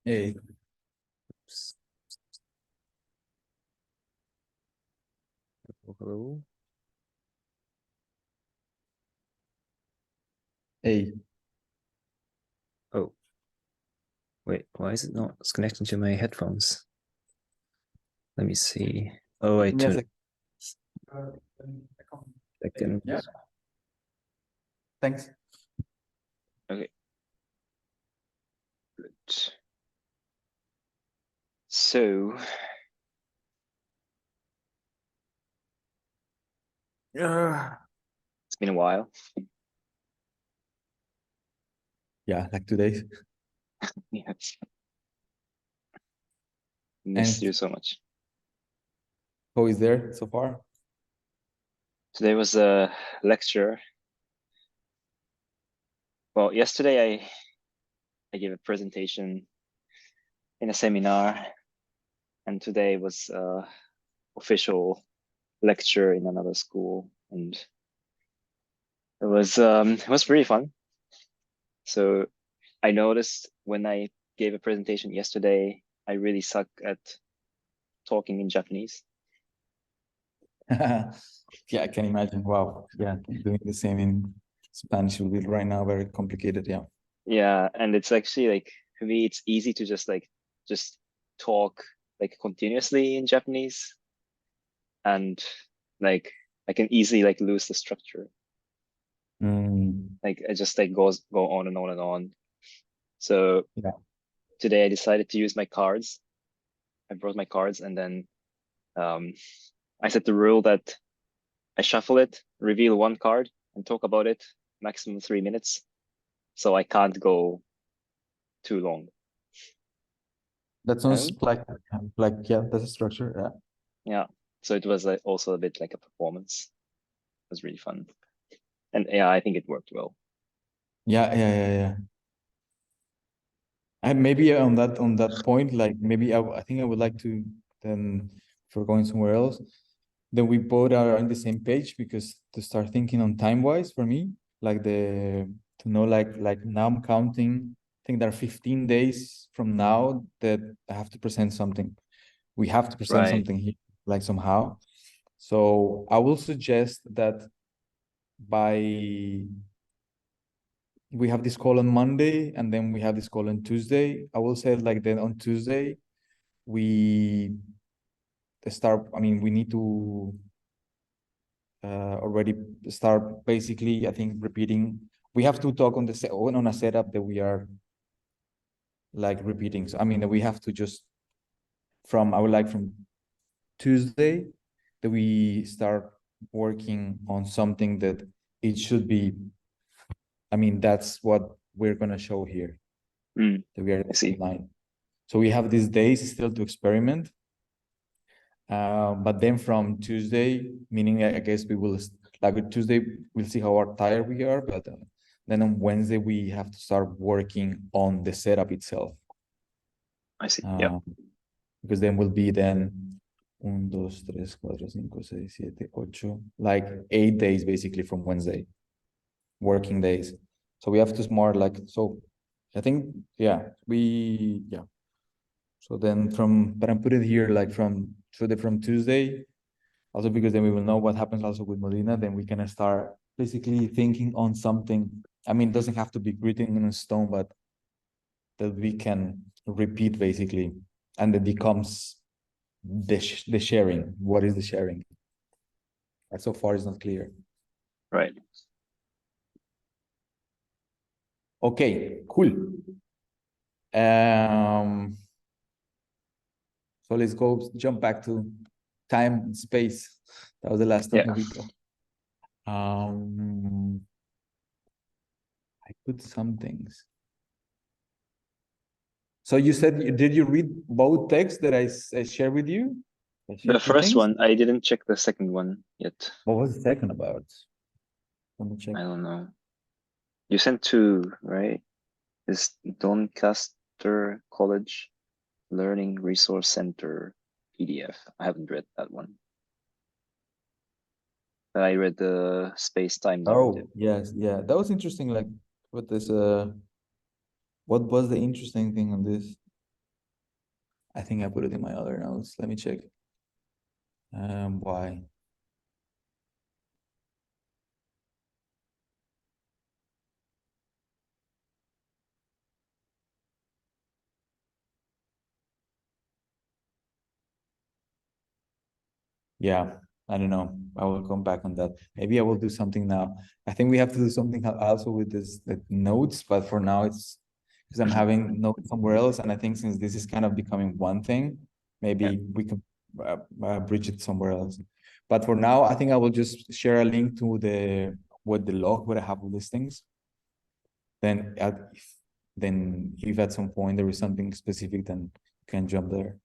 Hey, Hello. hey, Oh, wait, why is it not connecting to my headphones? Let me see. Oh, I give me a turned sec. second. Yeah, thanks. Okay, good. So, Yeah, it's been a while. yeah, like 2 days. Yes, And missed you so much. how is there so far? Today was a lecture. Well, yesterday I gave a presentation in a seminar, and today was a official lecture in another school, and it was pretty fun. So I noticed when I gave a presentation yesterday, I really suck at talking in Japanese. Yeah, I can imagine. Wow. Yeah, doing the same in Spanish will be right now very complicated. Yeah. Yeah, and it's actually like for me, it's easy to just talk like continuously in Japanese, and like I can easily like lose the structure. Mm, Like it just like go on and on and on. So yeah. today I decided to use my cards. I brought my cards, and then um, I set the rule that I shuffle it, reveal one card, and talk about it maximum 3 minutes. So I can't go too long. That sounds And like yeah, that's a structure. Yeah. yeah, so it was also a bit like a performance. It was really fun. And yeah, I think it worked well. Yeah, yeah, yeah, yeah. And maybe on that point, like maybe I think I would like to then for going somewhere else, then we both are on the same page because to start thinking on time wise for me, like the to know like now I'm counting. I think there are 15 days from now that I have to present something. We have to present Right. something here, like somehow. So I will suggest that by we have this call on Monday and then we have this call on Tuesday. I will say like then on Tuesday we start. I mean, we need to already start basically. I think repeating. We have to talk on on a setup that we are like repeating. So I mean, we have to just from I would like from Tuesday that we start working on something that it should be. I mean, that's what we're gonna show here. Mm, That we are I see. online. So we have these days still to experiment. But then from Tuesday, meaning I guess we will like with Tuesday, we'll see how tired we are. But then on Wednesday, we have to start working on the setup itself. I see. Yeah. Uh, because then will be then 1, 2, 3, 4, 5, 6, 7, 8, like 8 days basically from Wednesday, working days. So we have to smart like so. I think yeah. So then but I put it here like from Tuesday, also because then we will know what happens also with Molina, then we can start basically thinking on something. I mean, it doesn't have to be written in stone, but that we can repeat basically, and it becomes the sharing. What is the sharing? So far, it's not clear. Right. Okay, cool. Um, so let's go jump back to time and space. That was the last Yeah. time we talked. Um, I put some things. So you said, did you read both texts that I shared with you? I The shared two first things. one, I didn't check the second one yet. What was the second about? Let me check. I don't know. You sent two, right? This Doncaster College Learning Resource Center PDF. I haven't read that one. I read the space-time narrative. Oh, yes, yeah. That was interesting. Like, what was the interesting thing on this? I think I put it in my other notes. Let me check. Why? Yeah, I don't know. I will come back on that. Maybe I will do something now. I think we have to do something also with this the notes, but for now it's because I'm having notes somewhere else, and I think since this is kind of becoming one thing, Yeah. maybe we can bridge it somewhere else. But for now, I think I will just share a link to the log where I have all these things. Then if at some point there is something specific, then you can jump there.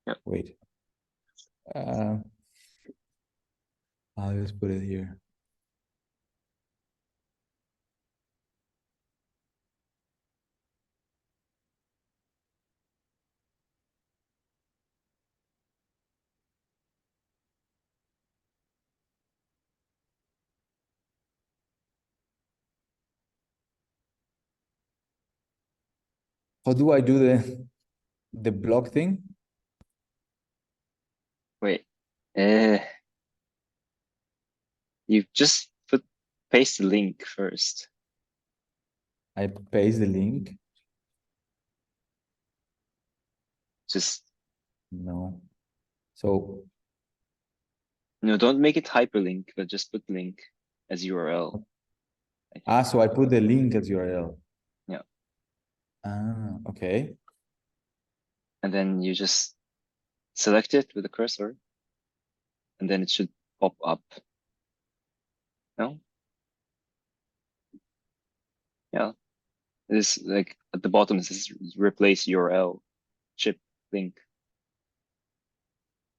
Yeah. Wait. I'll just put it here. How do I do the block thing? Wait. You just paste the link first. I paste the link. Just No. So no, don't make it hyperlink, but just put link as URL. so I put the link as URL. Yeah. Okay. And then you just select it with the cursor, and then it should pop up. No? Yeah. It is like at the bottom it says replace URL, chip link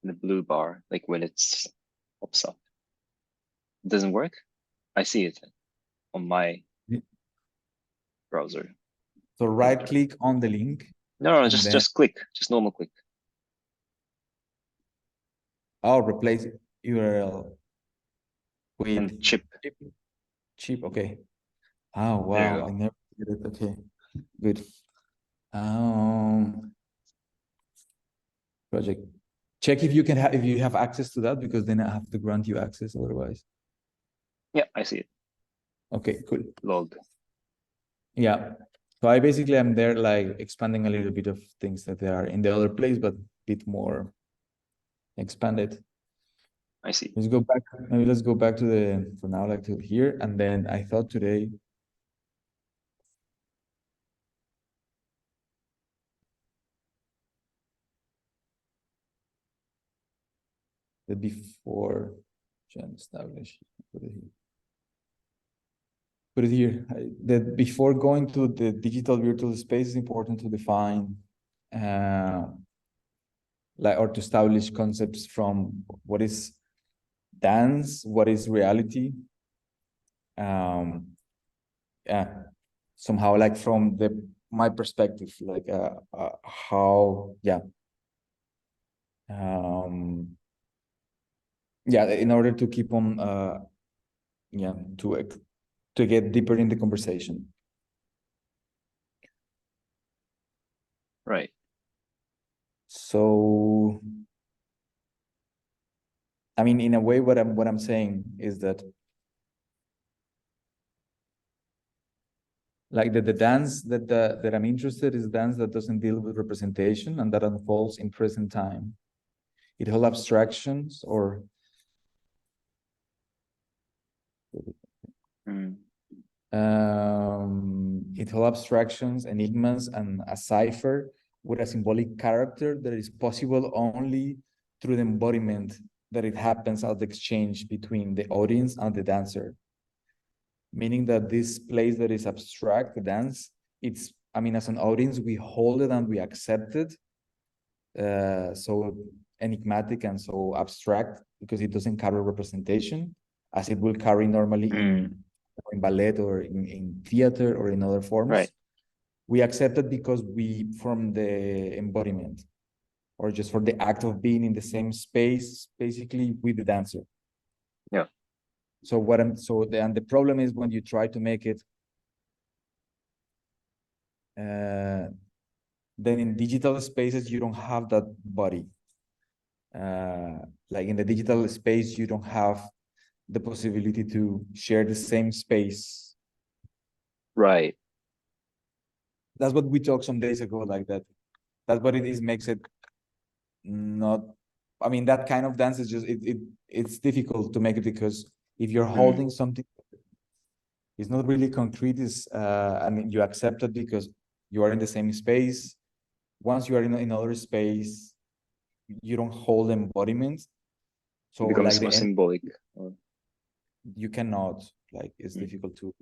in the blue bar, like when it pops up. It doesn't work? I see it on my browser. So right click on the link. No, and then just click, just normal click. replace URL with And chip. chip. Okay. Oh There you wow, go. I never did it. Okay, good. Project. Check if you can have if you have access to that, because then I have to grant you access otherwise. Yeah, I see it. Okay, cool. Log. Yeah. So I basically am there like expanding a little bit of things that they are in the other place, but a bit more expanded. I see. Let's go back. Maybe let's go back to the for now, like to here. And then I thought today the before gen establish. Put it here. Put it here. That before going to the digital virtual space is important to define like or to establish concepts from what is dance, what is reality. Yeah, somehow like from the my perspective, like how in order to keep on to get deeper in the conversation. Right. So I mean, in a way, what I'm saying is that like the dance that I'm interested is dance that doesn't deal with representation and that unfolds in present time. It holds abstractions or it holds abstractions, enigmas, and a cipher with a symbolic character that is possible only through the embodiment that it happens at the exchange between the audience and the dancer. Meaning that this place that is abstract, the dance, it's, I mean, as an audience, we hold it and we accept it. So enigmatic and so abstract because it doesn't carry representation as it will carry normally in ballet or in theater or in other forms. Right. We accept it because we from the embodiment or just for the act of being in the same space, basically with the dancer. Yeah. So the problem is when you try to make it then in digital spaces you don't have that body. Like in the digital space, you don't have the possibility to share the same space. Right. That's what we talked some days ago, like that. That's what it is, makes it not, I mean, that kind of dance is just, it's difficult to make it, because if you're holding something, it's not really concrete, is and you accept it because you are in the same space. Once you are in another space, you don't hold embodiment. It So like becomes the more end, symbolic. you cannot, like, it's difficult to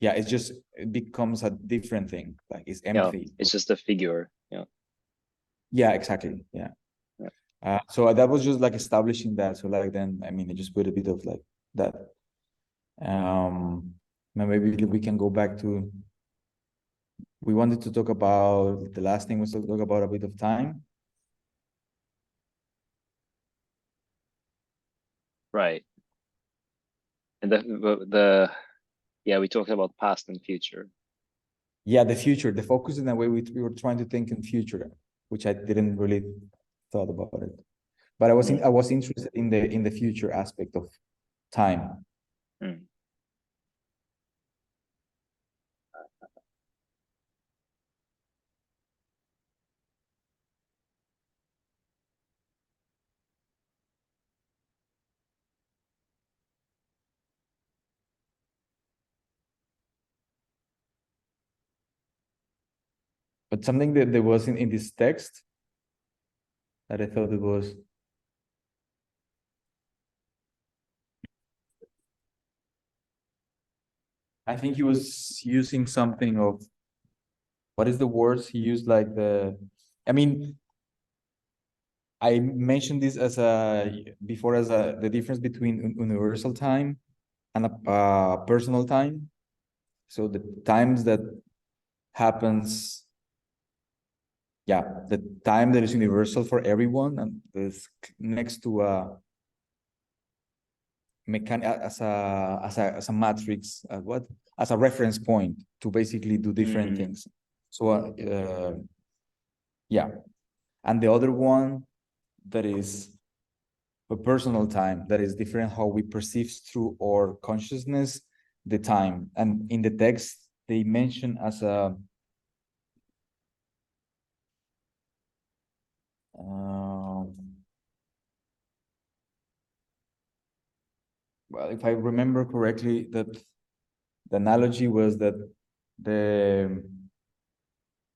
yeah, it's just, it becomes a different thing, like it's Yeah, empty. it's just a figure. Yeah. Yeah, exactly. Yeah. Yeah. So that was just like establishing that. So like then, I mean, I just put a bit of like that. Now maybe we can go back to, we wanted to talk about, the last thing was to talk about a bit of time. Right. And the yeah, we talked about past and future. Yeah, the future, the focus in a way we were trying to think in future, which I didn't really thought about it. But I was interested in the future aspect of time. Mm. But something that there was in this text that I thought it was, I think he was using something of, what is the words he used, like the, I mean, I mentioned this as a, before, as a, the difference between universal time and a personal time. So the times that happens, yeah, the time that is universal for everyone and is next to a as a matrix, what, as a reference point to basically do different things. So yeah, and the other one that is a personal time, that is different, how we perceive through our consciousness the time. And in the text they mention as a well, if I remember correctly, that the analogy was that the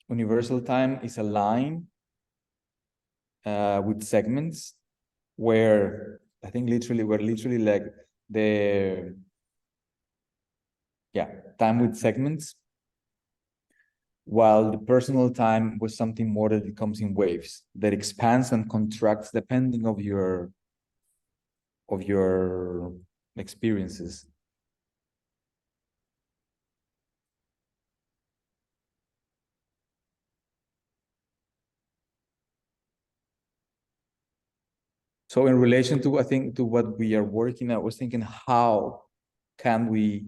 universal time is a line with segments, where I think literally, we're literally like the, yeah, time with segments, while the personal time was something more that it comes in waves, that expands and contracts depending of your experiences. So in relation to, I think, to what we are working, I was thinking, how can we,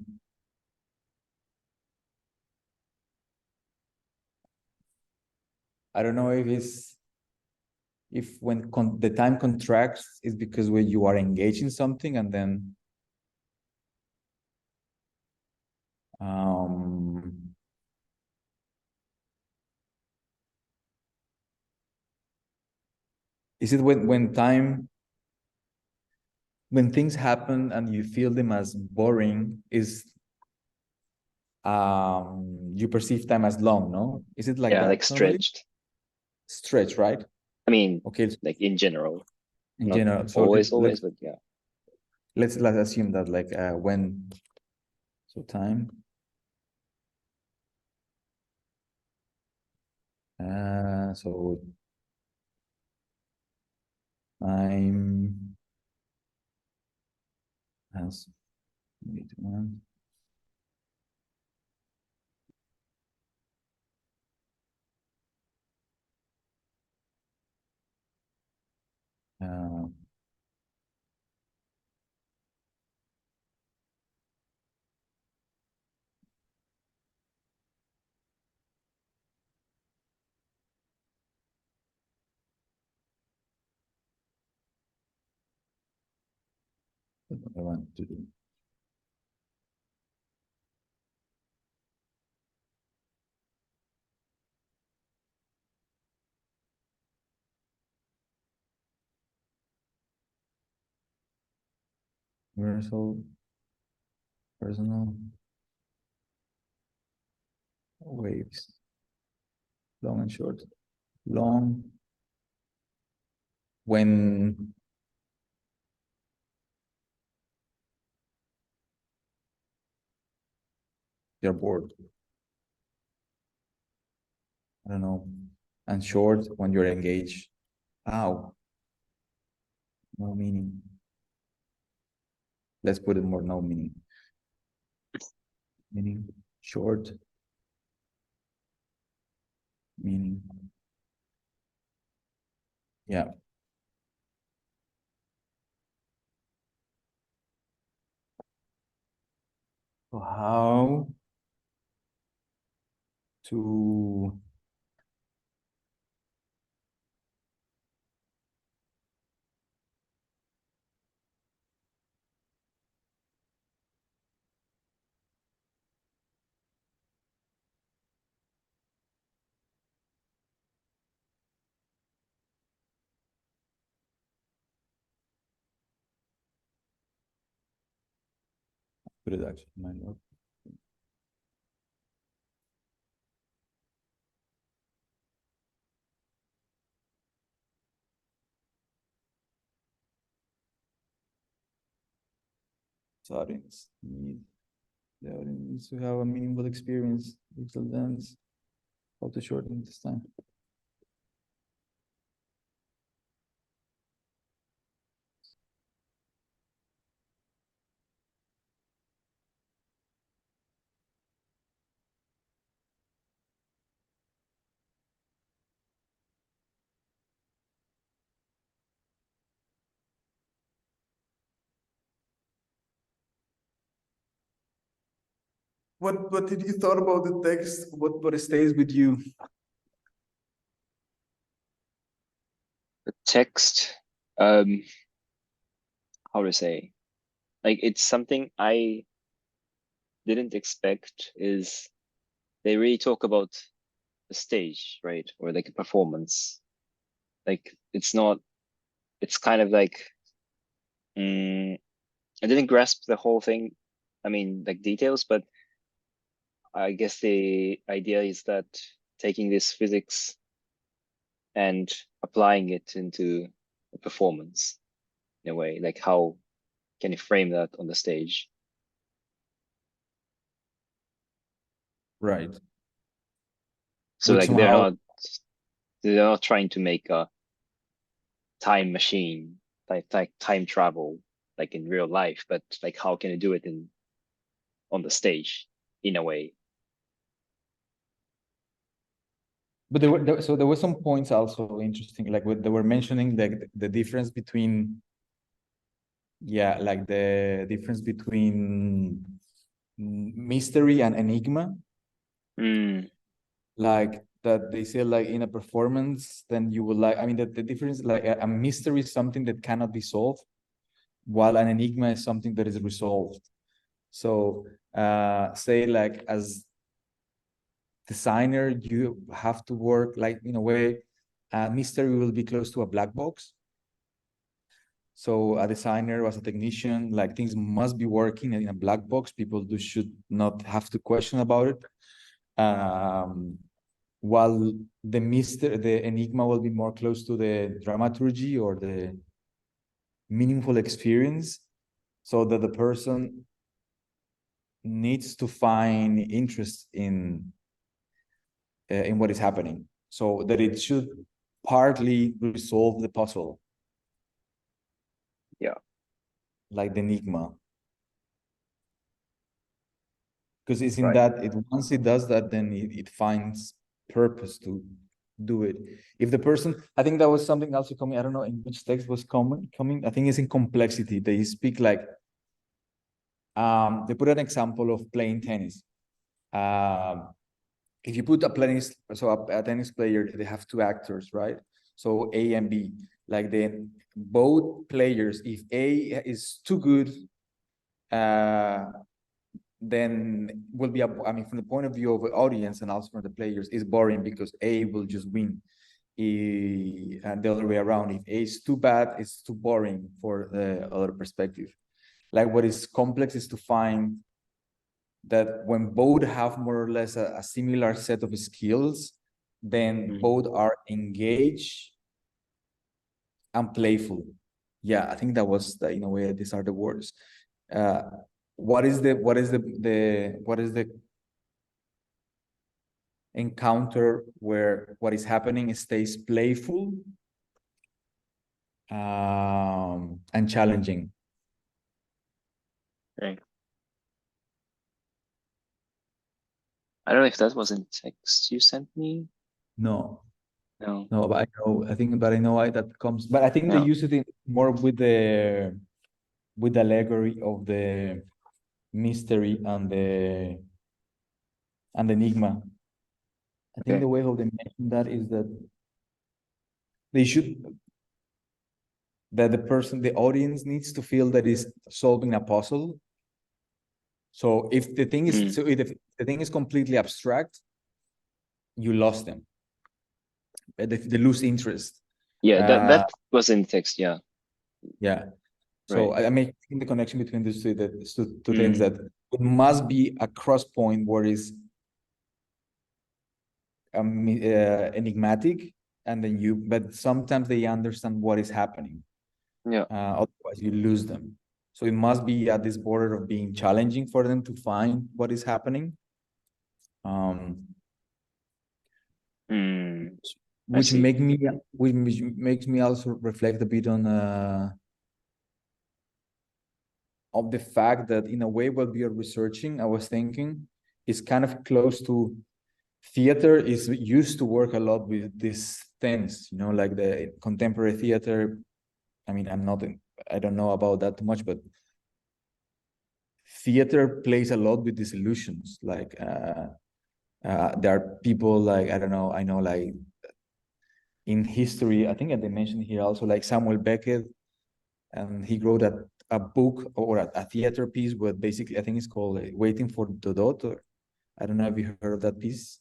I don't know if it's, if when the time contracts is because when you are engaged in something, and then is it when time, when things happen and you feel them as boring, is you perceive time as long, no? Is it like Yeah, like that normally? stretched. Stretch, right? I mean, Okay, like in general, in not general. So always, but yeah. let's assume that, like, when, so time, so time has, wait one, uh, That's what I want to do. Universal, personal, waves, long and short. Long, when you're bored. I don't know. And short, when you're engaged. Ow. No meaning. Let's put it more no meaning. Meaning, short, meaning. Yeah. So how to put it actually in my note. So audience need the audience needs to have a meaningful experience. Digital dance. How to shorten this time. What did you thought about the text? What stays with you? The text, how to say, like it's something I didn't expect. Is they really talk about the stage, right? Or like a performance. Like it's not, it's kind of like, I didn't grasp the whole thing. I mean, like details, but I guess the idea is that taking this physics and applying it into a performance in a way, like how can you frame that on the stage? Right. So Which like somehow they're not trying to make a time machine, like time travel, like in real life, but like how can you do it in on the stage in a way? but so there were some points also interesting, like what they were mentioning, like the difference between, yeah, like the difference between mystery and enigma, Mm, like that they say like in a performance, then you will like, I mean, that the difference, like a mystery is something that cannot be solved, while an enigma is something that is resolved. So say like as designer, you have to work like in a way, mystery will be close to a black box. So a designer, as a technician, like things must be working in a black box. People should not have to question about it. While the enigma will be more close to the dramaturgy or the meaningful experience, so that the person needs to find interest in what is happening, so that it should partly resolve the puzzle, yeah, like the enigma. Because it's in right. that it once it does that, then it finds purpose to do it. If the person, I think that was something also coming, I don't know in which text was coming, I think it's in complexity. They speak like, they put an example of playing tennis. If you put a tennis, so a tennis player, they have two actors, right? So A and B. like then both players, if A is too good, then will be, I mean, from the point of view of the audience and also from the players, is boring because A will just win. And the other way around, if A is too bad, it's too boring for the other perspective. Like what is complex is to find that when both have more or less a similar set of skills, then both are engaged and playful. Yeah, I think that was the, in a way, these are the words. What is the encounter where what is happening stays playful and challenging? Right. I don't know if that was in text you sent me. No, No. no, but I know, I think, but I know why that comes, but I think they No. use it in more with the allegory of the mystery and the enigma. I think Okay. the way how they mention that is that they should, that the person, the audience needs to feel that is solving a puzzle. So if the thing is, so if the thing is completely abstract, you lost them. They lose interest. Yeah, that was in text. Yeah. Yeah. So Right. I make the connection between these two things, that it must be a cross point where is enigmatic, and then but sometimes they understand what is happening. Yeah. Otherwise, you lose them. So it must be at this border of being challenging for them to find what is happening. I Which see. makes me also reflect a bit on of the fact that in a way what we are researching, I was thinking, is kind of close to theater is used to work a lot with these things, you know, like the contemporary theater. I mean, I don't know about that too much, but theater plays a lot with these illusions. Like there are people like, I don't know, I know like in history, I think they mentioned here also like Samuel Beckett, and he wrote a book or a theater piece where basically I think it's called Waiting for the Daughter. I don't know if you heard of that piece.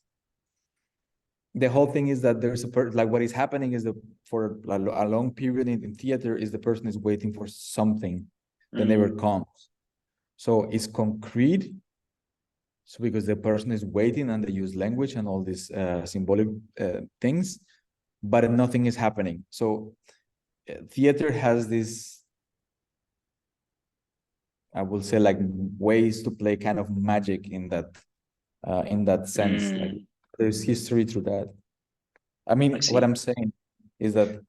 The whole thing is that there's like what is happening is that for a long period in theater is the person is waiting for something that never comes. So it's concrete. So because the person is waiting and they use language and all these symbolic things, but nothing is happening. So theater has this, I will say, like ways to play kind of magic in that sense. Like there's history through that. I I mean, what see. I'm saying is that.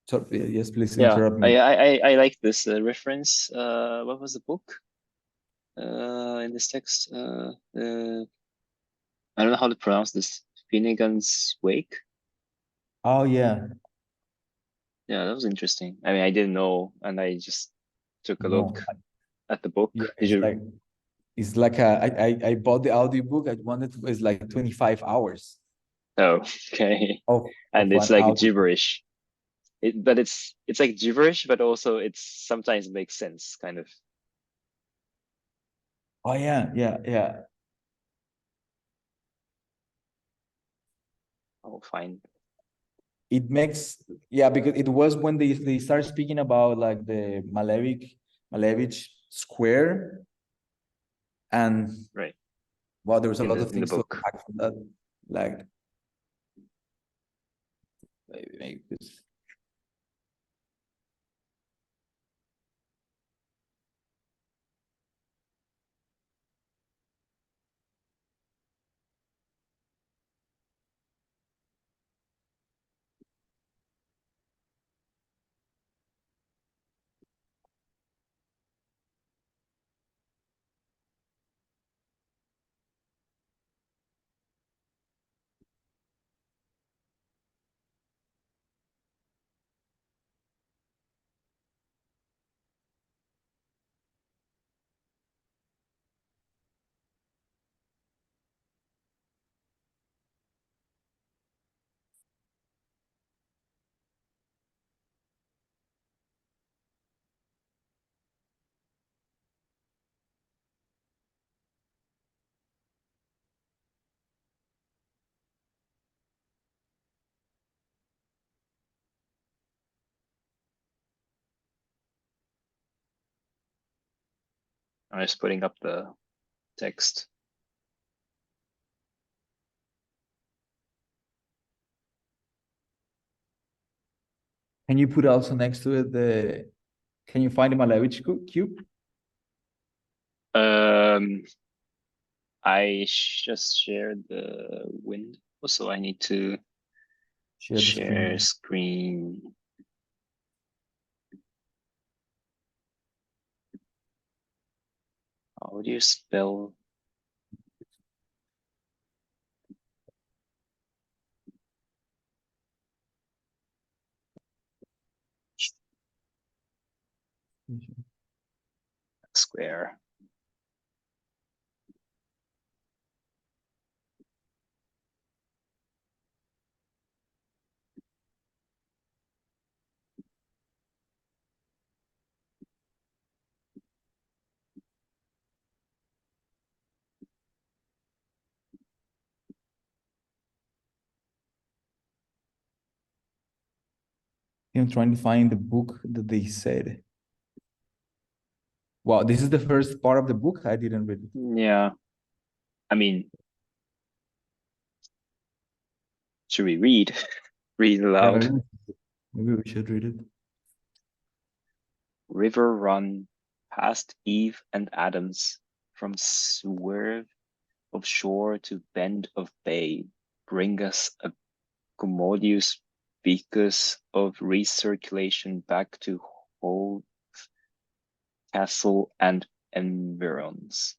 So yes, please Yeah, interrupt me. I like this reference. What was the book? In this text. I don't know how to pronounce this. Finnegan's Wake. Oh yeah, Yeah, that was interesting. I mean, I didn't know, and I just took a no, look at the book. yeah, Did you? it's like I bought the audiobook. I wanted to, it's like 25 hours Oh, okay. of And it's an like audio. gibberish. But it's like gibberish, but also it's sometimes makes sense, kind of. Oh yeah, yeah, yeah. Oh, fine. It makes, yeah, because it was when they start speaking about like the Malevich Square, and Right. well, there was a lot of In the things to book. unpack from that. Like maybe this. I'm just putting up the text. Can you put also next to it the? Can you find the Malevich cube? I just shared the window, so I need to Share the share screen. screen. How do you spell? Square. I'm trying to find the book that they said. Wow, this is the first part of the book. I didn't read it. Yeah. I mean, should we read? Read aloud. Yeah, maybe we should read it. River run past Eve and Adams, from swerve of shore to bend of bay, bring us a commodious vicus of recirculation back to whole castle and environs.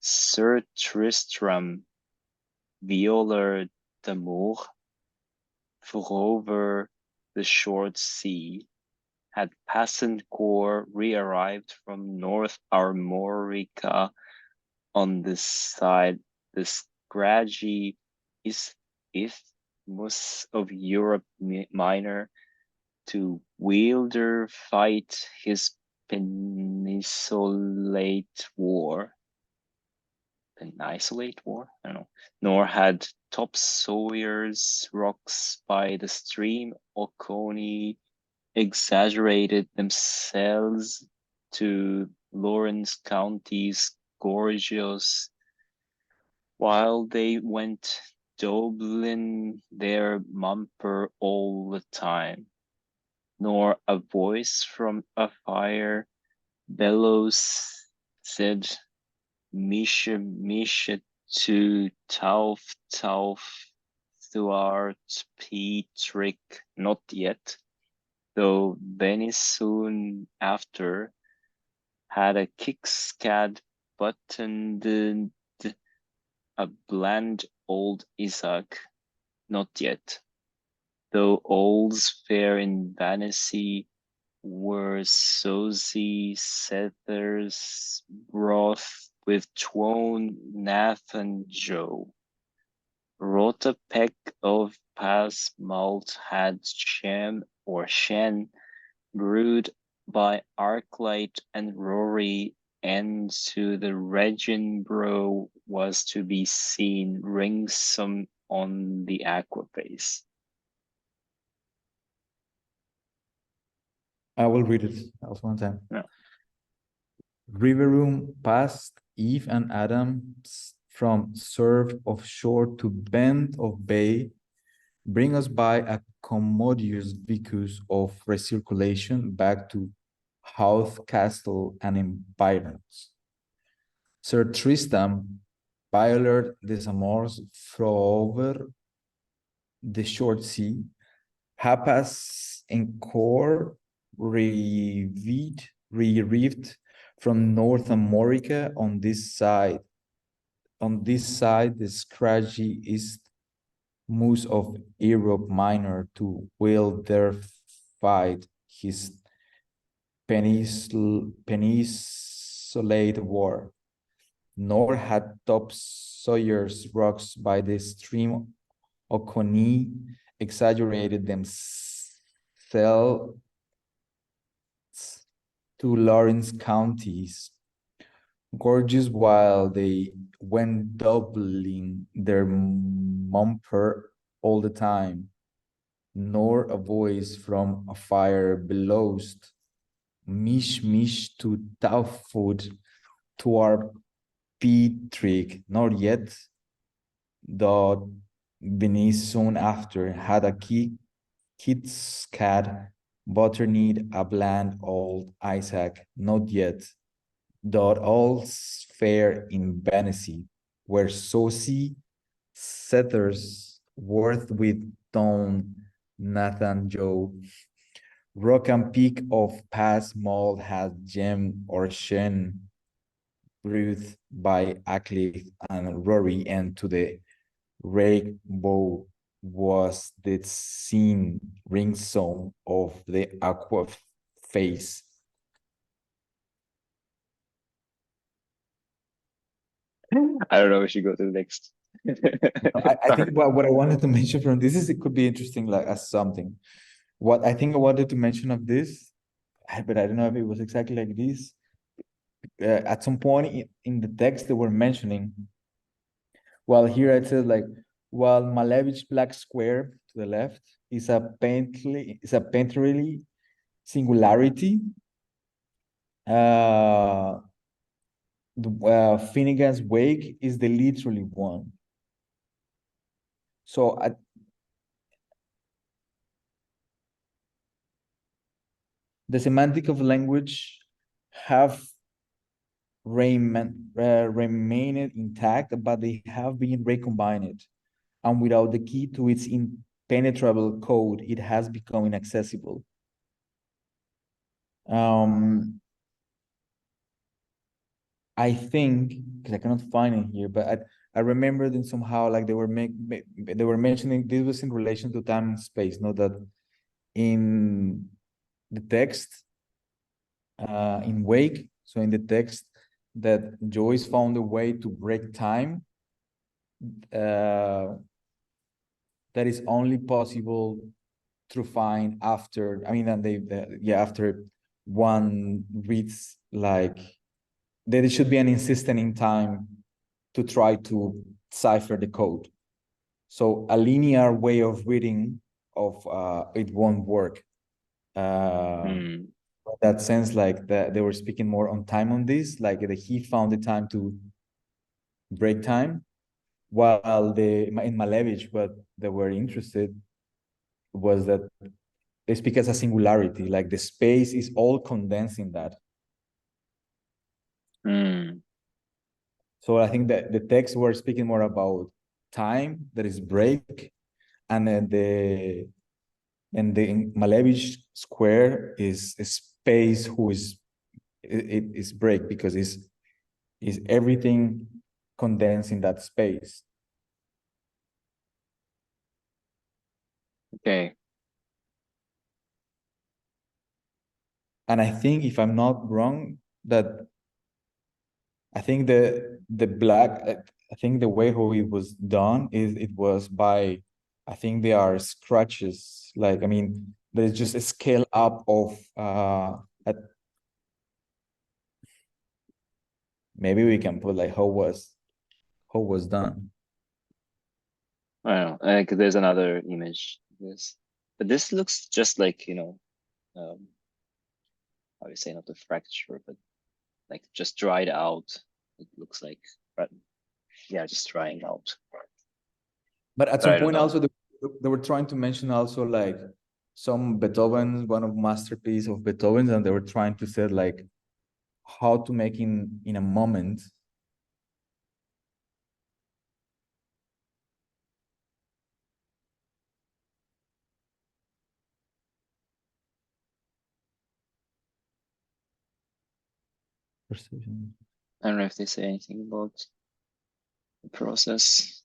Sir Tristram, violer d'amour, over the short sea, had passant corps re-arrived from North Armorica on this side, the scraggy isthmus of Europe Minor, to wielder fight his peninsulate war. Peninsulate war? I don't know. Nor had topsawyers rocks by the stream Oconee exaggerated themselves to Lawrence County's gorgeous, while they went doubling their mumper all the time, nor a voice from a fire bellows said, Misha, Misha to Tauf, Tauf, Stuart, Petrick, not yet, though Benny soon after had a kick-scad buttoned a bland old Isaac, not yet, though all's fair in Vanity were Sosie Sether's broth with Twone, Nath, and Joe. Wrote a peck of past malt had sham or shen brewed by Arclight and Rory, and to the Reginbro was to be seen ringsome on the aquaface. I will read it also one time. Yeah. River room past Eve and Adams, from serve of shore to bend of bay, bring us by a commodious vicus of recirculation back to Howth Castle and environs. Sir Tristram, Violer des Amours, over the short sea, Hapas encore retrieved from North America on this side. On this side, the scraggy east moose of Europe Minor to will there fight his peninsulate war, nor had top Sawyer's rocks by the stream Oconee exaggerated themselves to Lawrence counties, gorgeous while they went doubling their mumper all the time, nor a voice from a fire bellows, mish mish to tough food, to our P trick, not yet, though Beneath soon after had a kid's cat, butter need a bland old Isaac, not yet, though all's fair in Venice, where saucy setters worth with Don Nathan Joe, rock and peak of past mold has gem or shen, brewed by Ackley and Rory, and to the rainbow was the scene ring song of the aqua face. I don't know. We should go to the next. I think what I wanted to mention from this is it could be interesting, like as something. What I think I wanted to mention of this, but I don't know if it was exactly like this. At some point in the text they were mentioning, well, here it says like, while Malevich black square to the left is a painterly singularity. Finnegan's Wake is the literally one. So the semantic of language have remained intact, but they have been recombined. And without the key to its impenetrable code, it has become inaccessible. I think, because I cannot find it here, but I remember that somehow like they were mentioning this was in relation to time and space, not that in the text, in Wake, so in the text that Joyce found a way to break time that is only possible to find after, I mean, and after one reads like, there should be an insistent in time to try to cipher the code. So a linear way of reading of it won't work. That sense, like that they were speaking more on time on this, like that he found the time to break time, while in Malevich, what they were interested was that they speak as a singularity, like the space is all condensed in that. So I think that the texts were speaking more about time, that is break, and then the Malevich square is a space who is break, because is everything condensed in that space. Okay. And I think, if I'm not wrong, that I think the black, I think the way how it was done is it was by, I think they are scratches. Like, I mean, there's just a scale up of maybe we can put like how was done. I don't know. Like, there's another image. But this looks just like, how do you say, not a fracture, but like just dried out. It looks like, but yeah, just drying out. But at But some I don't point know. also they were trying to mention also like some Beethoven, one of masterpiece of Beethoven's, and they were trying to say like how to make in a moment. Precision. I don't know if they say anything about the process.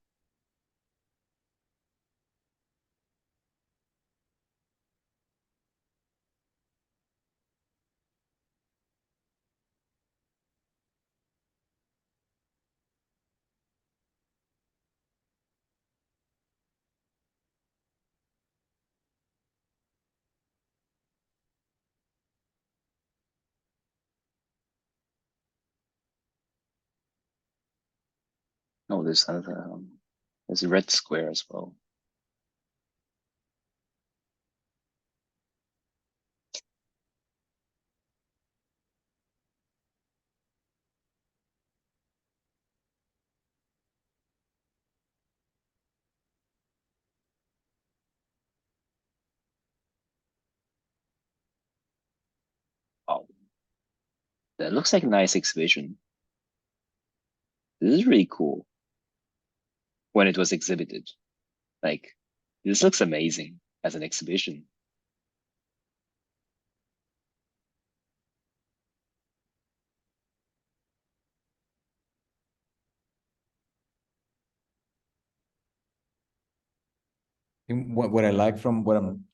Oh, there's a red square as well. That looks like a nice exhibition. This is really cool when it was exhibited. Like, this looks amazing as an exhibition. What I like from what I'm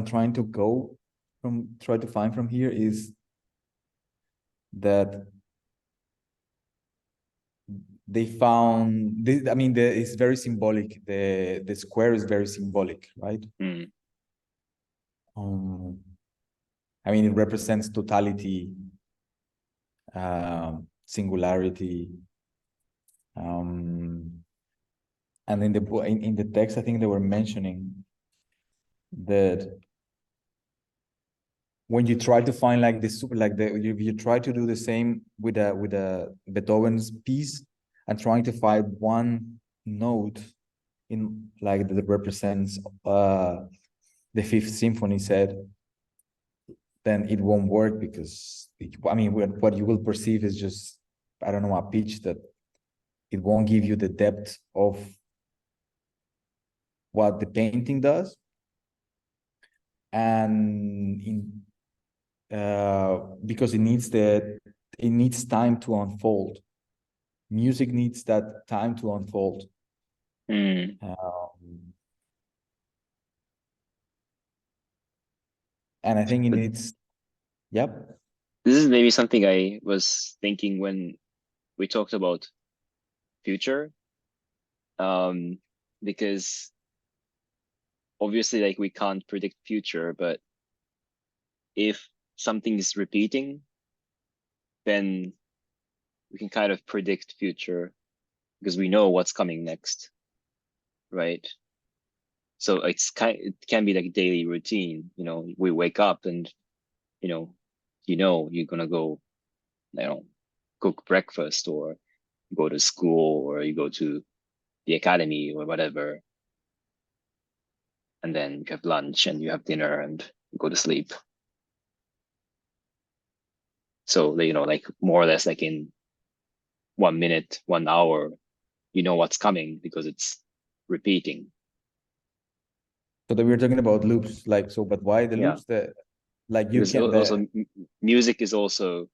trying to try to find from here is that they found this, I mean, it's very symbolic. The square is very symbolic, right? Mm. I mean, it represents totality, singularity. And in the text, I think they were mentioning that when you try to find like this, you try to do the same with a Beethoven's piece and trying to find one note in like that represents the Fifth Symphony said, then it won't work because I mean what you will perceive is just, I don't know, a pitch that it won't give you the depth of what the painting does. And because it needs time to unfold. Music needs that time to unfold. Mm. And I think it needs, yep. This is maybe something I was thinking when we talked about future. Because obviously, like, we can't predict future, but if something is repeating, then we can kind of predict future because we know what's coming next, right? So it can be like daily routine. We wake up and you're gonna go, cook breakfast or go to school or you go to the academy or whatever, and then you have lunch and you have dinner and you go to sleep. So like more or less like in 1 minute, 1 hour, you know what's coming because it's repeating. So that we were talking about loops, like, so, but why the Yeah. loops? That like you Because can also music is also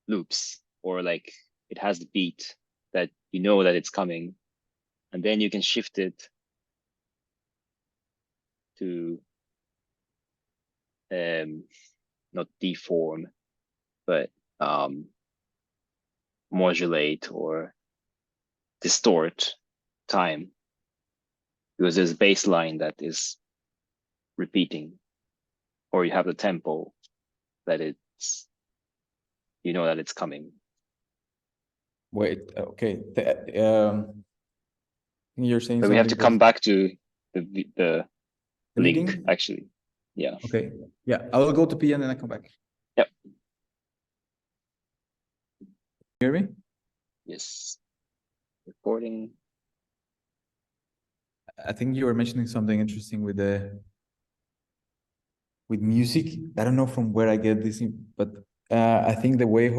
loops, or like it has the beat that you know that it's coming, and then you can shift it to not deform, but modulate or distort time, because there's a baseline that is repeating, or you have the tempo that that it's coming. wait, okay. You're saying But we have something to come back to the the link, meeting? actually. Yeah. Okay. Yeah, I will go to pee and then I come back. Yep. Hear me? Yes. Recording. I think you were mentioning something interesting with music. I don't know from where I get this, but I think the way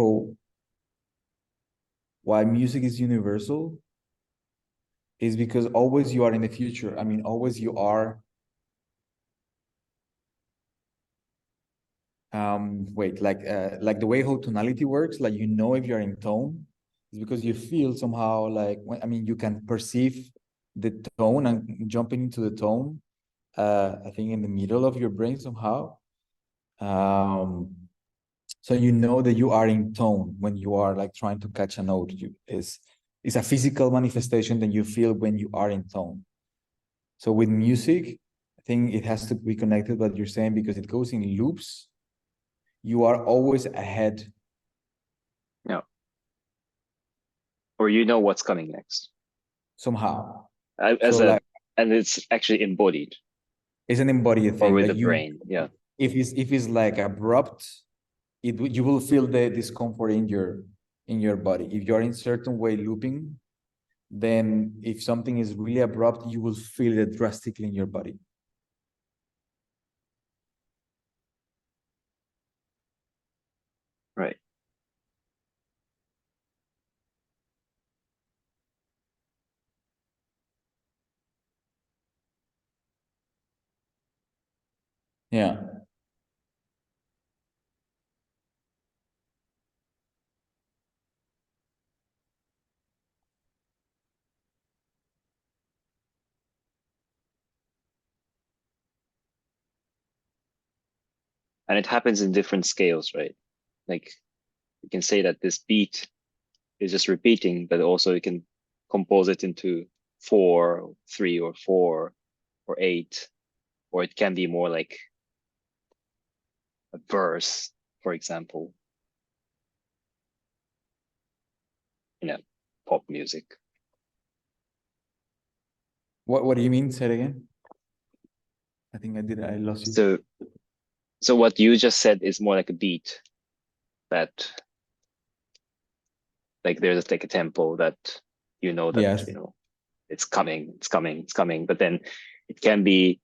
why music is universal is because always you are in the future. I mean, always you are. Like the way how tonality works, like if you're in tone, is because you feel somehow like you can perceive the tone and jumping into the tone. I think in the middle of your brain somehow. So you know that you are in tone when you are like trying to catch a note. It's a physical manifestation that you feel when you are in tone. So with music, I think it has to be connected what you're saying because it goes in loops. You are always ahead. Yeah. Or you know what's coming next. Somehow. And it's actually embodied. It's an embodied thing. Or with Like the brain. Yeah. If it's like abrupt, you will feel the discomfort in your body. If you're in certain way looping, then if something is really abrupt, you will feel it drastically in your body. Yeah. And it happens in different scales, right? Like you can say that this beat is just repeating, but also you can compose it into 4, 3, or 4, or 8, or it can be more like a verse, for example, in a pop music. What do you mean? Say it again. I think I lost you. So so what you just said is more like a beat that like there's like a tempo that that Yes. it's coming, it's coming, it's coming, but then it can be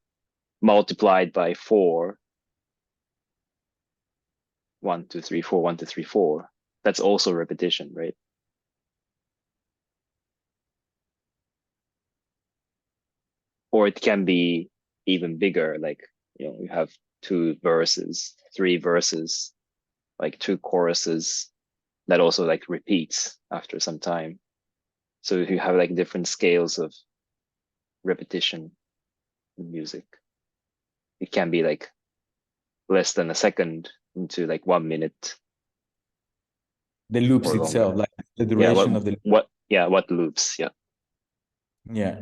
multiplied by 4, 1, 2, 3, 4, 1, 2, 3, 4. That's also repetition, right? Or it can be even bigger, like you have 2 verses, 3 verses, like 2 choruses that also like repeats after some time. So you have like different scales of repetition in music. It can be like less than a second into like 1 minute The loops or itself, longer. like the Yeah, duration of the. what loops? Yeah. Yeah.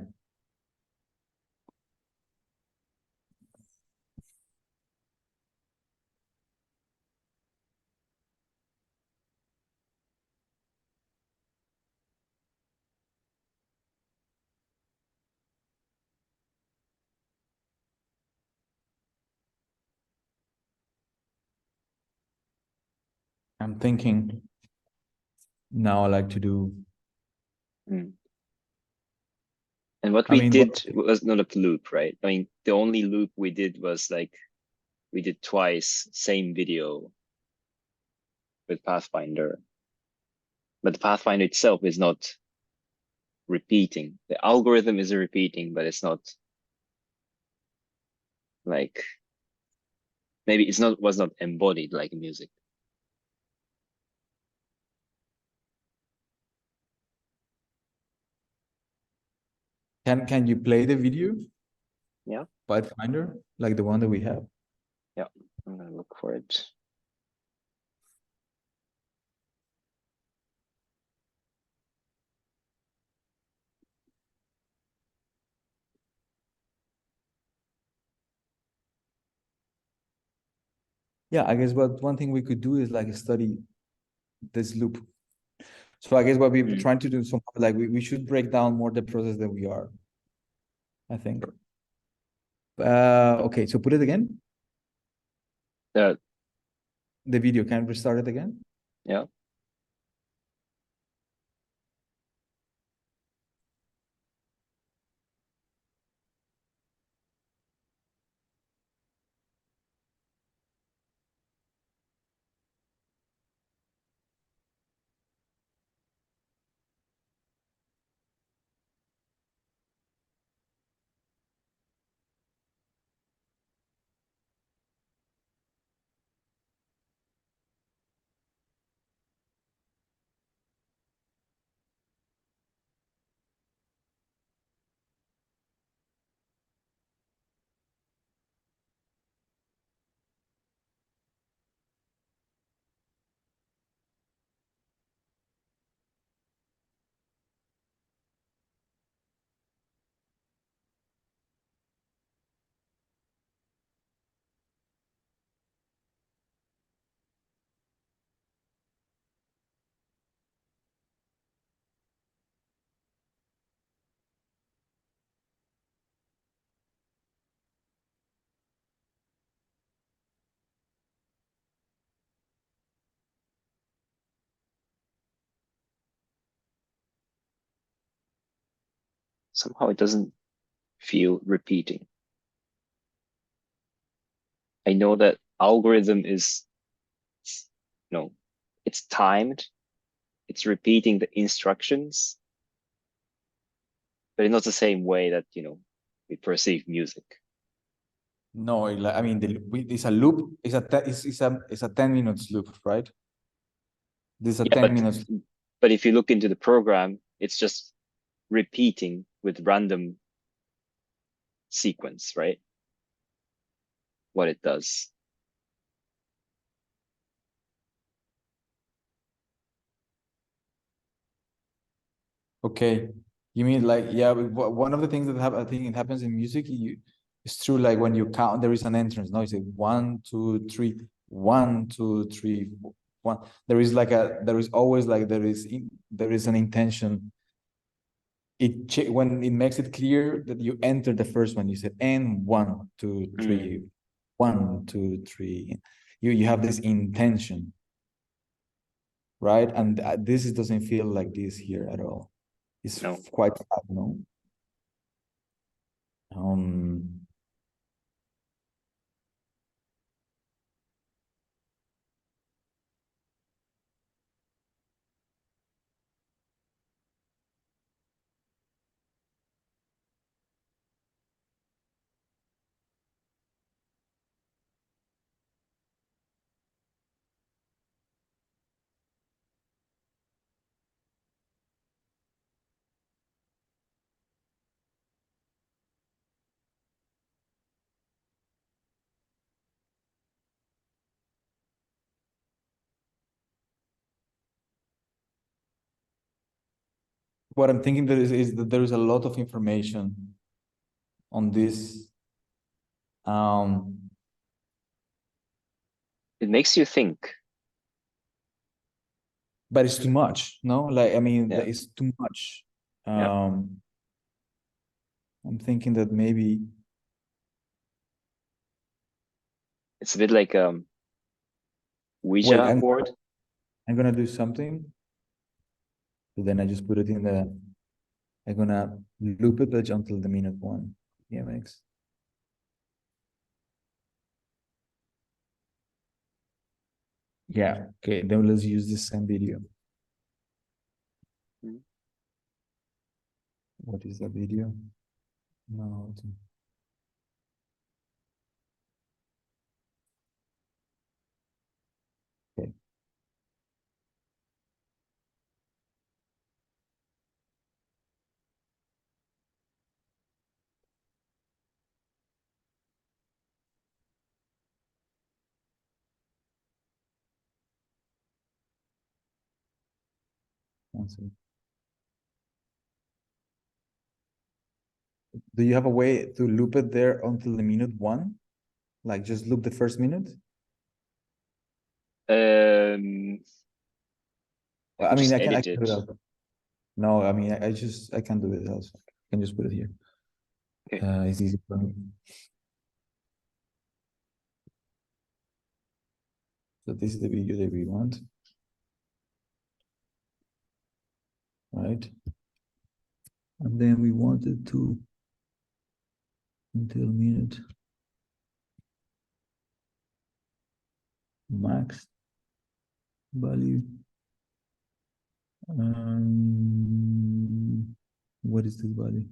I'm thinking now I like to do. Mm. And what I we mean, what, did was not a loop, right? I mean, the only loop we did was like we did twice same video with Pathfinder, but the Pathfinder itself is not repeating. The algorithm is repeating, but it's not like maybe it's not was not embodied like music. can you play the video Yeah, Pathfinder like the one that we have? yeah. I'm gonna look for it. Yeah, I guess what one thing we could do is like study this loop. So I guess what we're Mm. trying to do, so like we should break down more the process that we are, I think. Okay, so put it again. Uh, The video, can we restart it again? yeah. Somehow it doesn't feel repeating. I know that algorithm is, you know, it's timed, it's repeating the instructions, but it's not the same way that, we perceive music. No, I mean, it's a loop. It's a 10 minutes loop, right? This is a Yeah, 10 but minutes. but if you look into the program, it's just repeating with random sequence, right? What it does. Okay. You mean like, yeah, one of the things that I think it happens in music, it's true, like when you count, there is an entrance. No, it's like 1, 2, 3, 1, 2, 3, 1. There is always like, there is an intention. When it makes it clear that you enter the first one, you said, and 1, 2, 3, 1, 2, 3. You have this intention, right? And this doesn't feel like this here at all. It's No. quite flat, no? Um, what I'm thinking is that there is a lot of information on this. Um, It makes you think. but it's too much, no? Like, I mean, Yeah. it's too much. Yeah. I'm thinking that maybe, It's a bit like wait, Ouija board. I'm gonna do something. So then I just put it in I'm gonna loop it until the minute one. Yeah, makes. Yeah, okay, then let's use the same video. Mm. What is the video? No. Okay. One second. Do you have a way to loop it there until the minute one? Like just loop the first minute? I I could mean, just I edit can do it. it out. No, I mean, I can do it also. I can just put it here. Okay. It's easy for me. So this is the video that we want, right? And then we wanted to until minute max value. What is this value?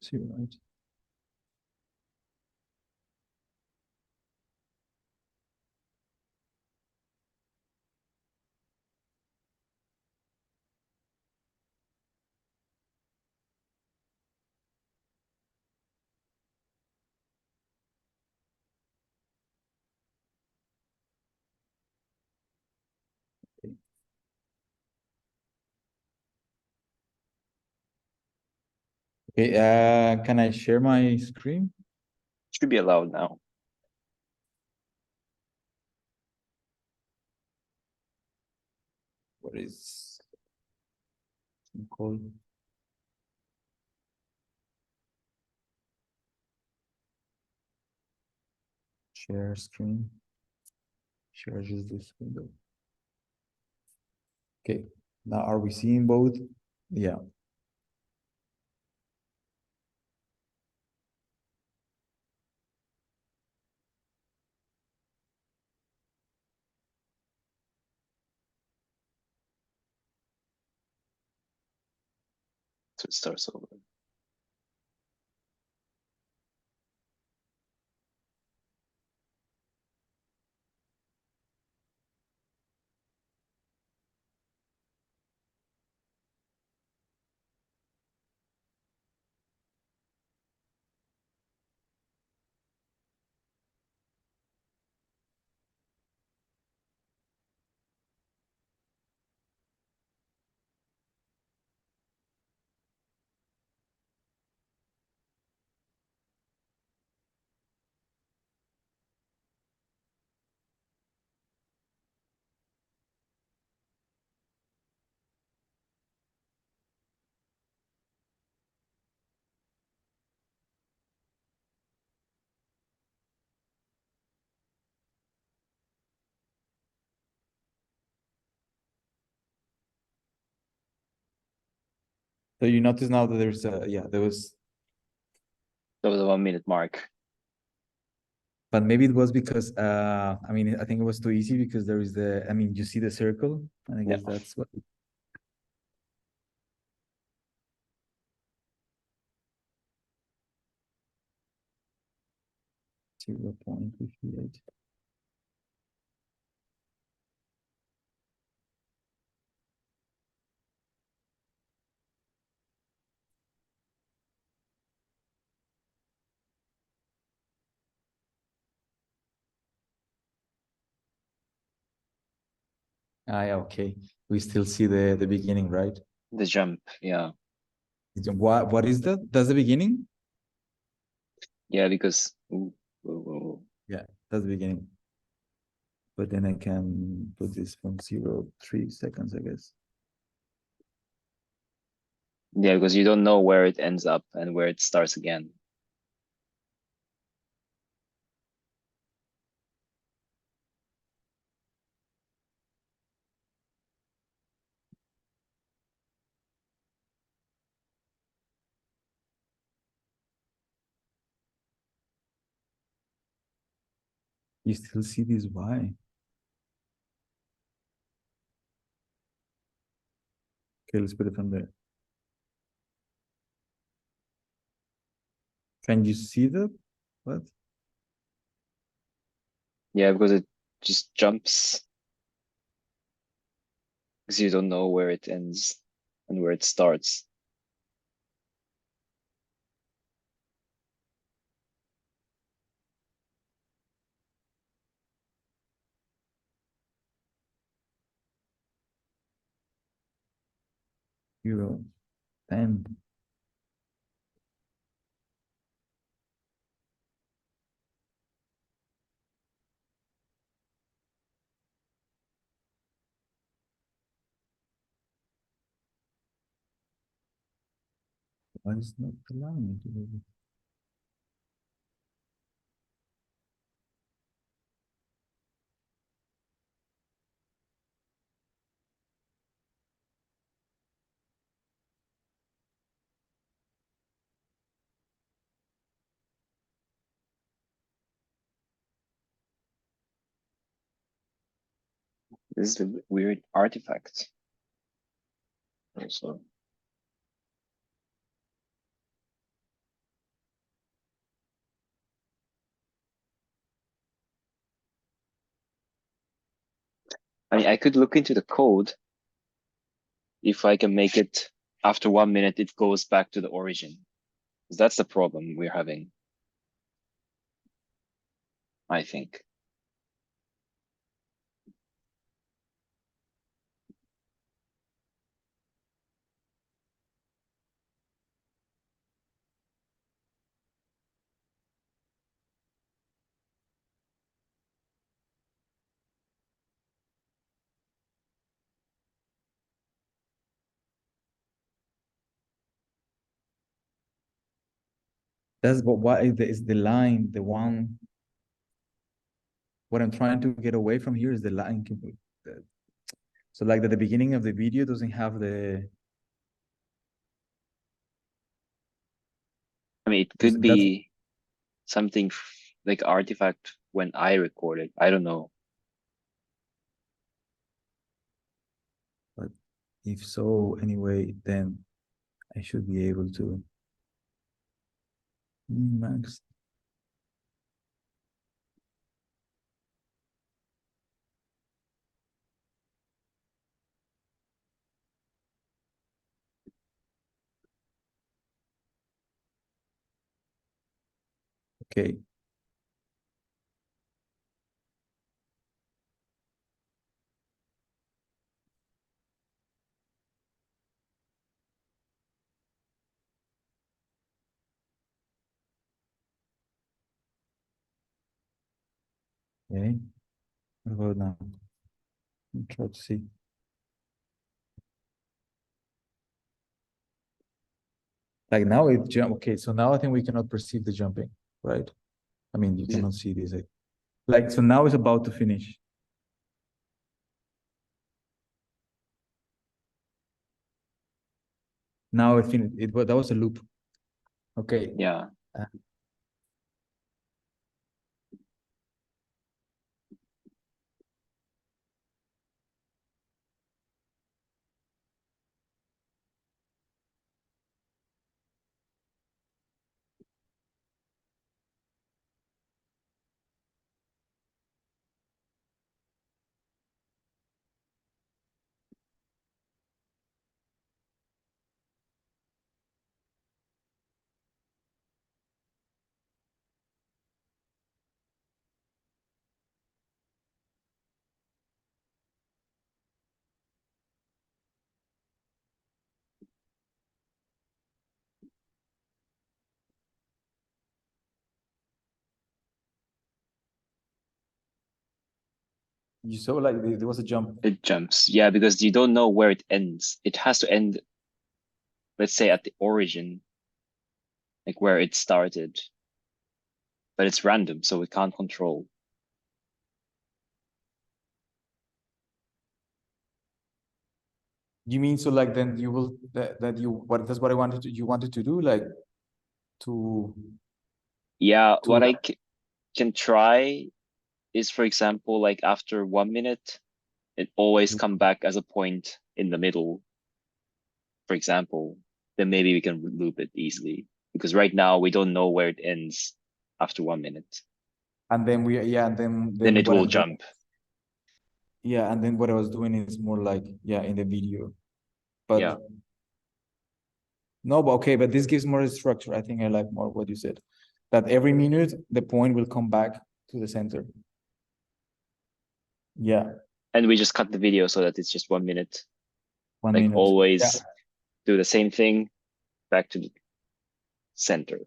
See, right? Okay, can I share my screen? Should be allowed now. What is it called? Share screen. Share just this window. Okay, now are we seeing both? Yeah. So it starts over. So you notice now that there's a, yeah, there was, That was a 1 minute mark. but maybe it was because, I mean, I think it was too easy because there is the, I mean, you see the circle, and I Yeah. guess that's what. 0.58. Ah, yeah, okay. We still see the beginning, right? The jump. Yeah. What is that? That's the beginning? Yeah, because ooh, ooh, ooh. Yeah, that's the beginning. But then I can put this from 0.3 seconds, I guess. Yeah, because you don't know where it ends up and where it starts again. You still see this Y. Okay, let's put it from there. Can you see that? What? Yeah, because it just jumps because you don't know where it ends and where it starts. Euro 10. Why is not allowing me to do it? This is the weird artifact. Also, I mean, I could look into the code if I can make it after 1 minute, it goes back to the origin. That's the problem we're having, I think. That's what is the line, the one. What I'm trying to get away from here is the line. So like at the beginning of the video doesn't have the. I mean, it could That's be something like artifact when I recorded. I don't know. but if so, anyway, then I should be able to max. Okay. Okay. What about now? Try to see. Like now it jump. Okay, so now I think we cannot perceive the jumping, right? I mean, you Is it? cannot see this. Like so now it's about to finish. Now it finished. That was a loop. Okay. Yeah. Uh, you saw like there was a jump. It jumps. Yeah, because you don't know where it ends. It has to end, let's say, at the origin, like where it started. But it's random, so we can't control. You mean so like then you will that you what that's what I wanted to you wanted to do like to Yeah, what to I can try is, for example, like after 1 minute, it always come back as a point in the middle, for example. Then maybe we can loop it easily. Because right now we don't know where it ends after 1 minute. and then we yeah and Then then it what will then, jump. yeah and then what I was doing is more like yeah in the video but Yeah, no but okay but this gives more structure. I think I like more what you said that every minute the point will come back to the center. Yeah, and we just cut the video so that it's just 1 minute. one Like minute. Yeah, always do the same thing back to the center.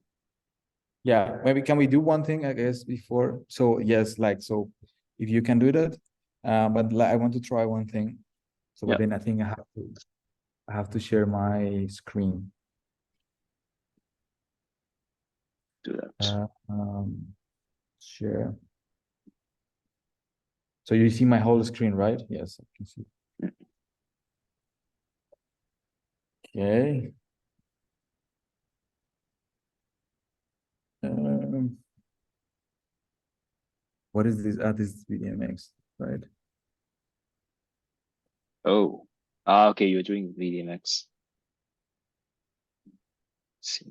yeah. Maybe can we do one thing, I guess, before? So yes, like so, if you can do that, but like, I want to try one thing. So, but Yeah, then I think I have to share my screen. do that. Share. So you see my whole screen, right? Yes, I can see. Mm. Okay. Um, what is this? Ah, this is VDMX, right? Oh, okay, you're doing VDMX. Let's see.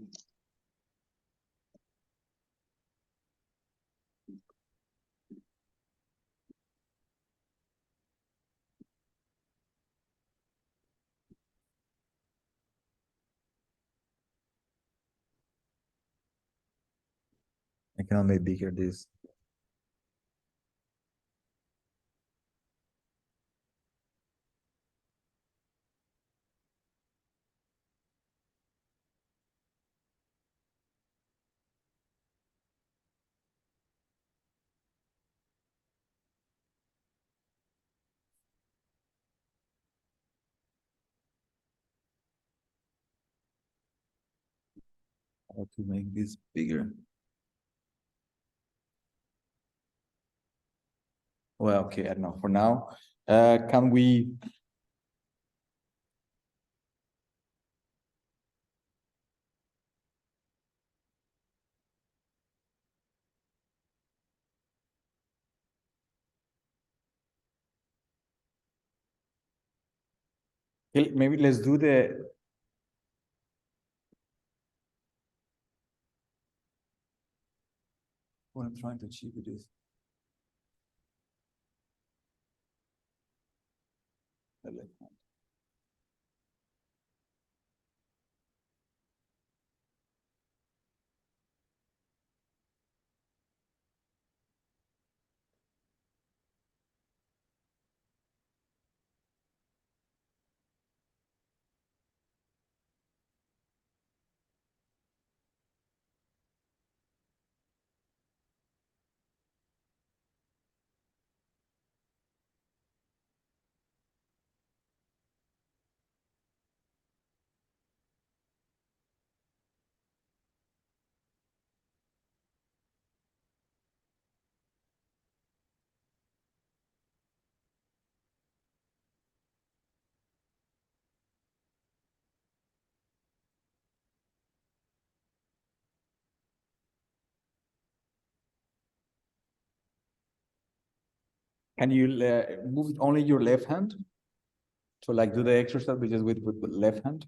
I cannot make bigger this. How to make this bigger? Well, okay, I don't know. For now, can we? Maybe let's do the. What I'm trying to achieve with this. The left hand. Can you move only your left hand? So like do the exercise but just with left hand?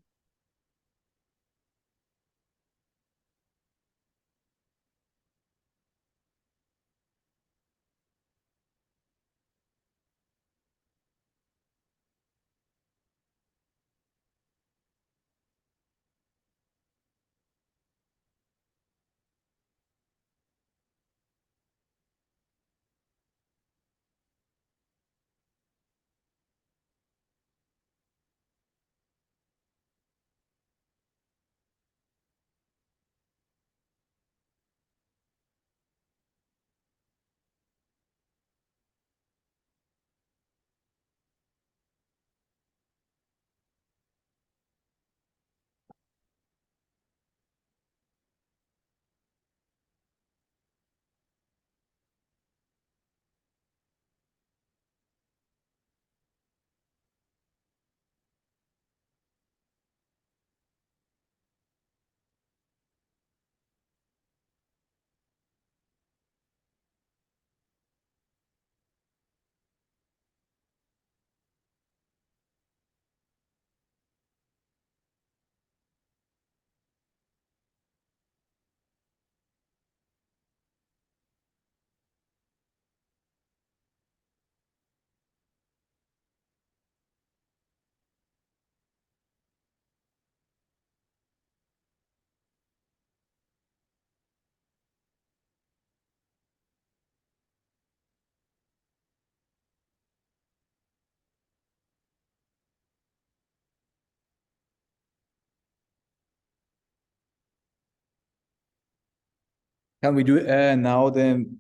Can we do now then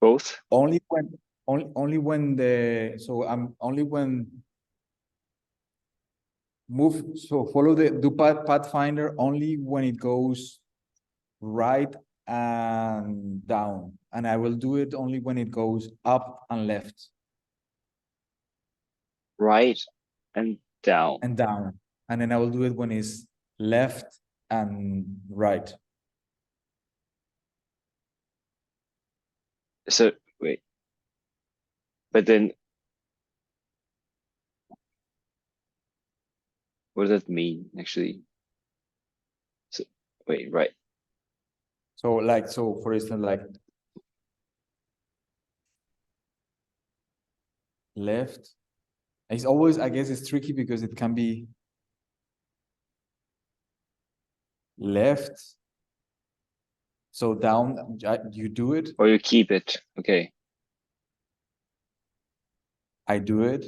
Both? only when the so I'm only when move so follow the do pathfinder only when it goes right and down, and I will do it only when it goes up and left Right and down. and down, and then I will do it when it's left and right. So wait. But then what does that mean actually? So wait, right. So like so for instance like left. It's always, I guess it's tricky because it can be left. So down, you do it, Or you keep it. Okay. I do it.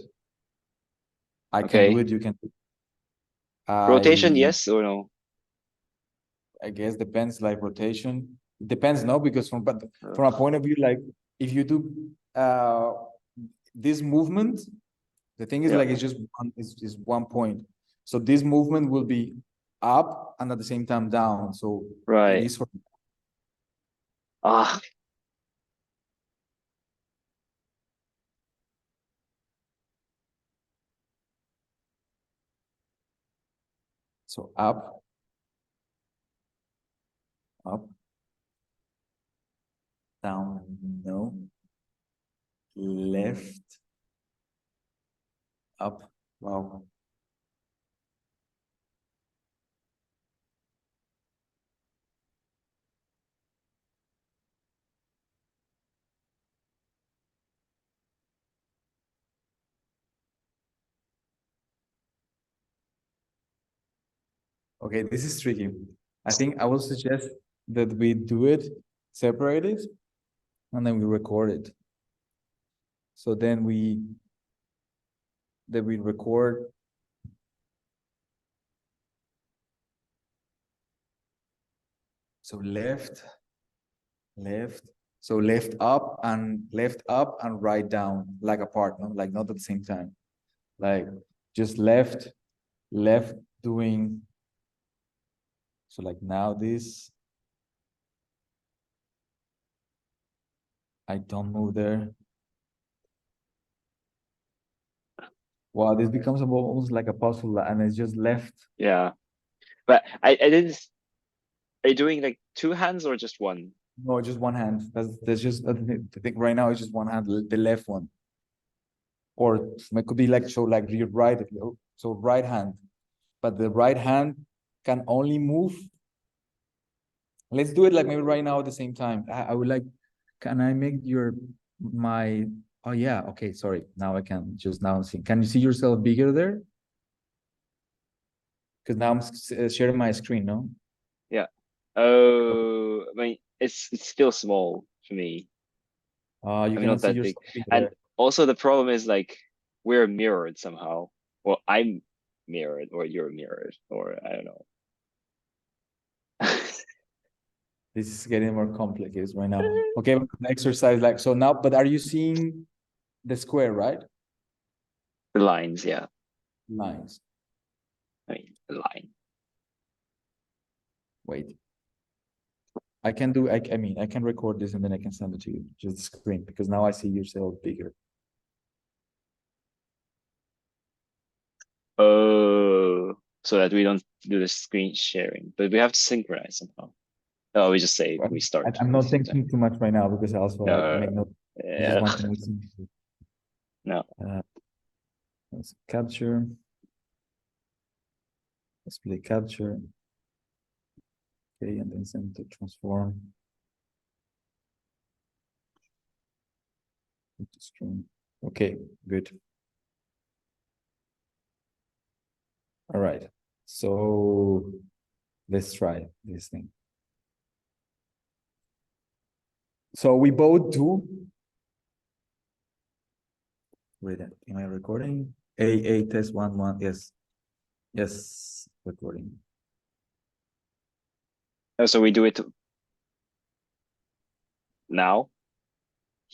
I can do Okay. it, you can. Rotation, I yes or no? I guess depends like rotation. It depends, no, because but Uh, from a point of view, like if you do this movement, the thing is yeah. like it's just one is one point. So this movement will be up and at the same time down. So it Right. is Ah, so up, up, down, no, left, up. Wow. Okay, this is tricky. I think I will suggest that we do it separated and then we record it. So then we record. So left, left. So left up and right down, like apart, no? Like not at the same time. Like just left, left doing. So like now this, I don't move there. Wow, this becomes almost like a puzzle and it's just left. yeah. But I didn't. Are you doing like two hands or just one? No, just one hand. That's just, I think right now it's just one hand, the left one. Or it could be like, so like your right, so right hand. But the right hand can only move. Let's do it like maybe right now at the same time. I would like, can I make oh yeah, okay, sorry. Now I can just now see. Can you see yourself bigger there? Because now I'm sharing my screen, no? Yeah. Okay. Oh, I mean, it's still small for me. You I'm not cannot see that big. yourself bigger And there. also the problem is like we're mirrored somehow. Well, I'm mirrored or you're mirrored or I don't know. This is getting more complicated right now. Okay, exercise like so now, but are you seeing the square, right? The lines, yeah. Lines. I mean, the line. Wait. I can record this and then I can send it to you, just the screen, because now I see yourself bigger. Oh, so that we don't do the screen sharing, but we have to synchronize somehow. Oh, we just say Well, we start I'm at the not same time. thinking too much right now because I also like No, make note. This is yeah, one thing we see. no. Uh, let's capture, let's play capture. Okay, and then send to transform to screen. Okay, good. All right. So let's try this thing. So we both do. Wait, am I recording? A test 1 1. Yes, yes, recording. Oh, so we do it now,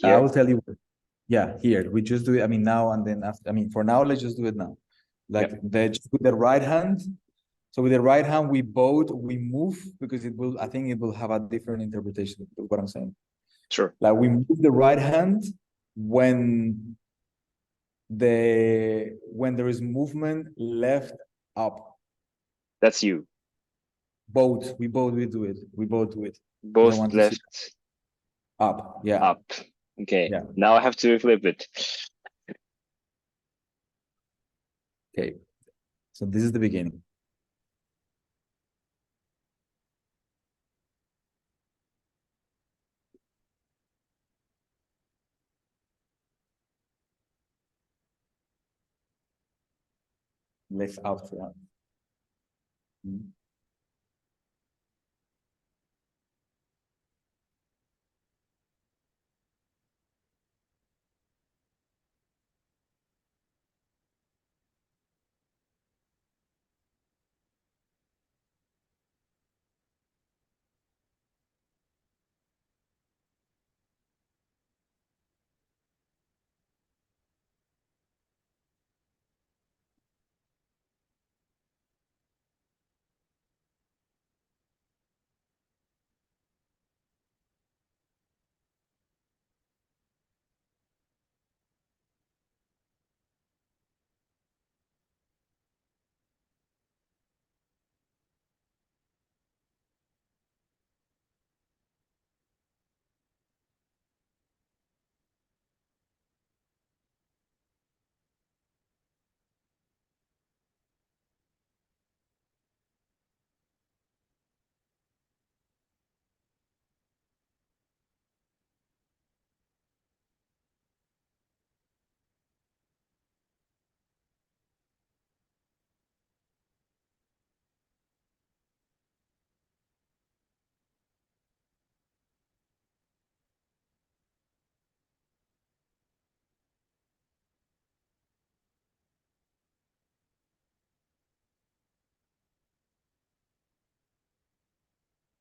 I here. will tell you. Yeah, here we just do it. I mean, now and then after. I mean, for now, let's just do it now. Yep, Like just with the right hand. So with the right hand, we move because it will. I think it will have a different interpretation of what I'm saying. sure. Like we move the right hand when there is movement left up. That's you. Both we do it. We both do it because I Both want to see left, up. Yeah, up. Okay, yeah. now I have to flip it. Okay. So this is the beginning. Left out. Yeah. Mm.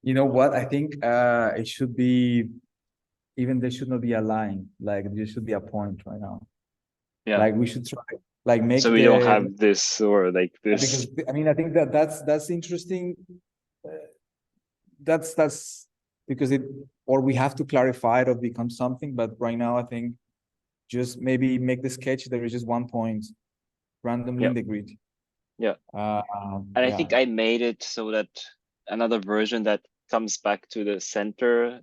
You know what? I think it should be, even there should not be a line. Like there should be a point right now. Yeah. Like we should try, like make So we don't have this or like because this. I mean I think that's interesting. Uh, that's because it, or we have to clarify it or become something. But right now I think just maybe make the sketch. There is just one point randomly Yeah. in the grid. Yeah. Uh, And I yeah. think I made it so that another version that comes back to the center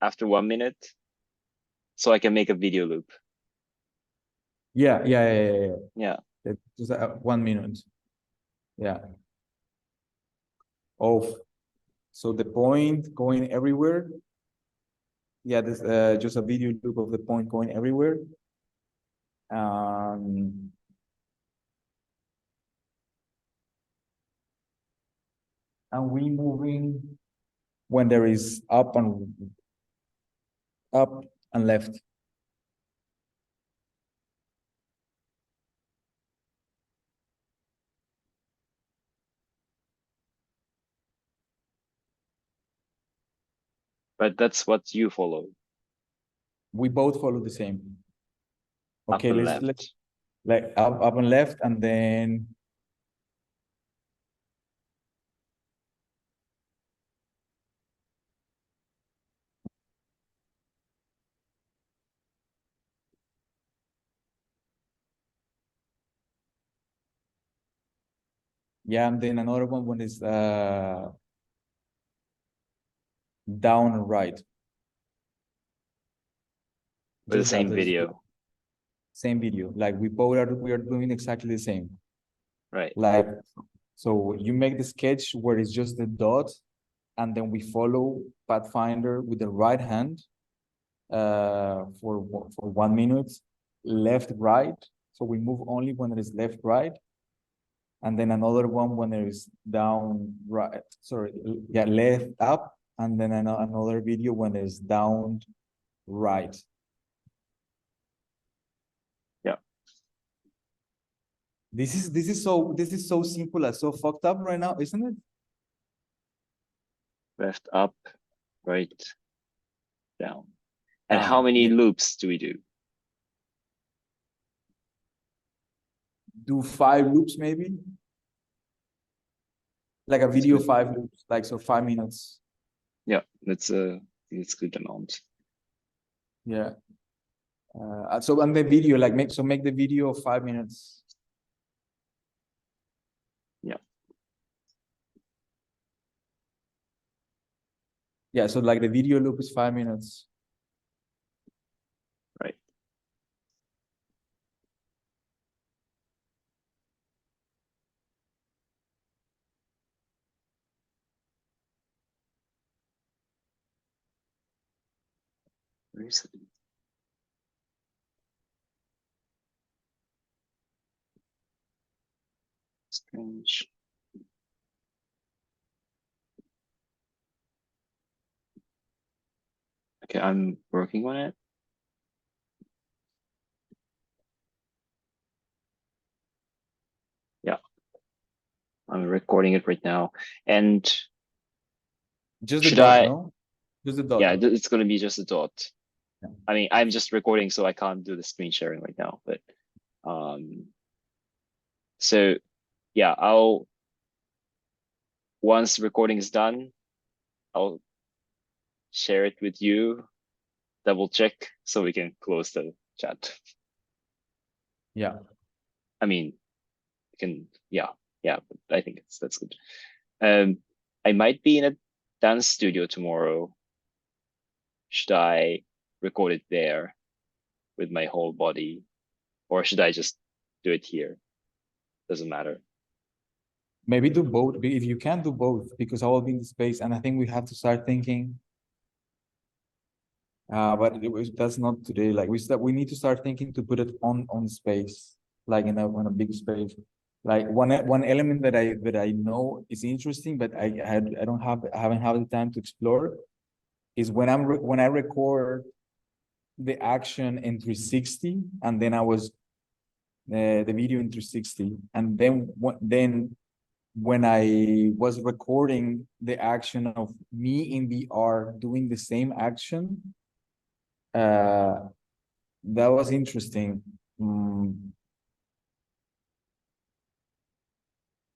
after 1 minute, so I can make a video loop. Yeah. Yeah. Just 1 minute. Yeah. Oh, so the point going everywhere. Yeah, this just a video loop of the point going everywhere. Um, and we moving when there is up and left. But that's what you follow. We both follow the same. Up Okay, and let's left. like up and left, and then yeah, and then another one when it's down and right. With the Just that, same there's video. same video. Like we are doing exactly the same. Right. Like, so you make the sketch where it's just the dot, and then we follow Pathfinder with the right hand for 1 minute, left, right. So we move only when it is left, right. And then another one when it is down, right, sorry, yeah, left, up. And then another video when it is down, right. Yeah. This is so simple and so fucked up right now, isn't it? Left, up, right, down. And how Down. many Yeah. loops do we do? Do 5 loops maybe, like a That's video good. 5 loops, like so 5 minutes. Yeah, that's a good amount. Yeah. So on the video, like make the video 5 minutes. Yeah. Yeah, so like the video loop is 5 minutes. Right. Where is it? Strange. Okay, I'm working on it. Yeah, I'm recording it right now. And Just the should dot, I? no? Just the dot. Yeah, it's gonna be just a dot. Yeah. I mean, I'm just recording, so I can't do the screen sharing right now. But so yeah, once recording is done, I'll share it with you, double check so we can close the chat. Yeah. I mean, yeah, I think that's good. I might be in a dance studio tomorrow. Should I record it there with my whole body, or should I just do it here? Doesn't matter. Maybe do both if you can do both, because I will be in the space, and I think we have to start thinking. But that's not today. Like we need to start thinking to put it on space, like in a big space. Like one element that I know is interesting, but I haven't had the time to explore, is when I record the action in 360, and then I was the video in 360, and then when I was recording the action of me in VR doing the same action, that was interesting.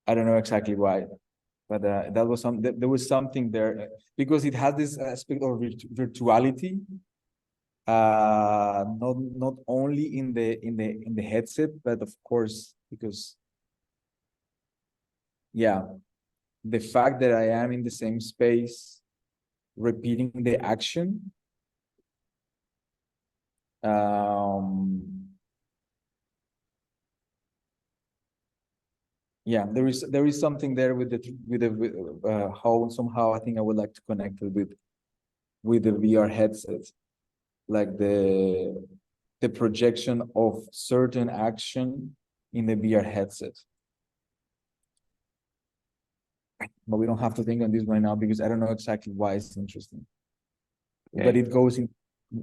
I don't know exactly why, but that was there was something there because it had this aspect of virtuality, not only in the headset, but of course because yeah, the fact that I am in the same space, repeating the action, yeah, there is something there with how somehow I think I would like to connect it with the VR headset, like the projection of certain action in the VR headset. But we don't have to think on this right now because I don't know exactly why it's interesting. Okay. But it goes in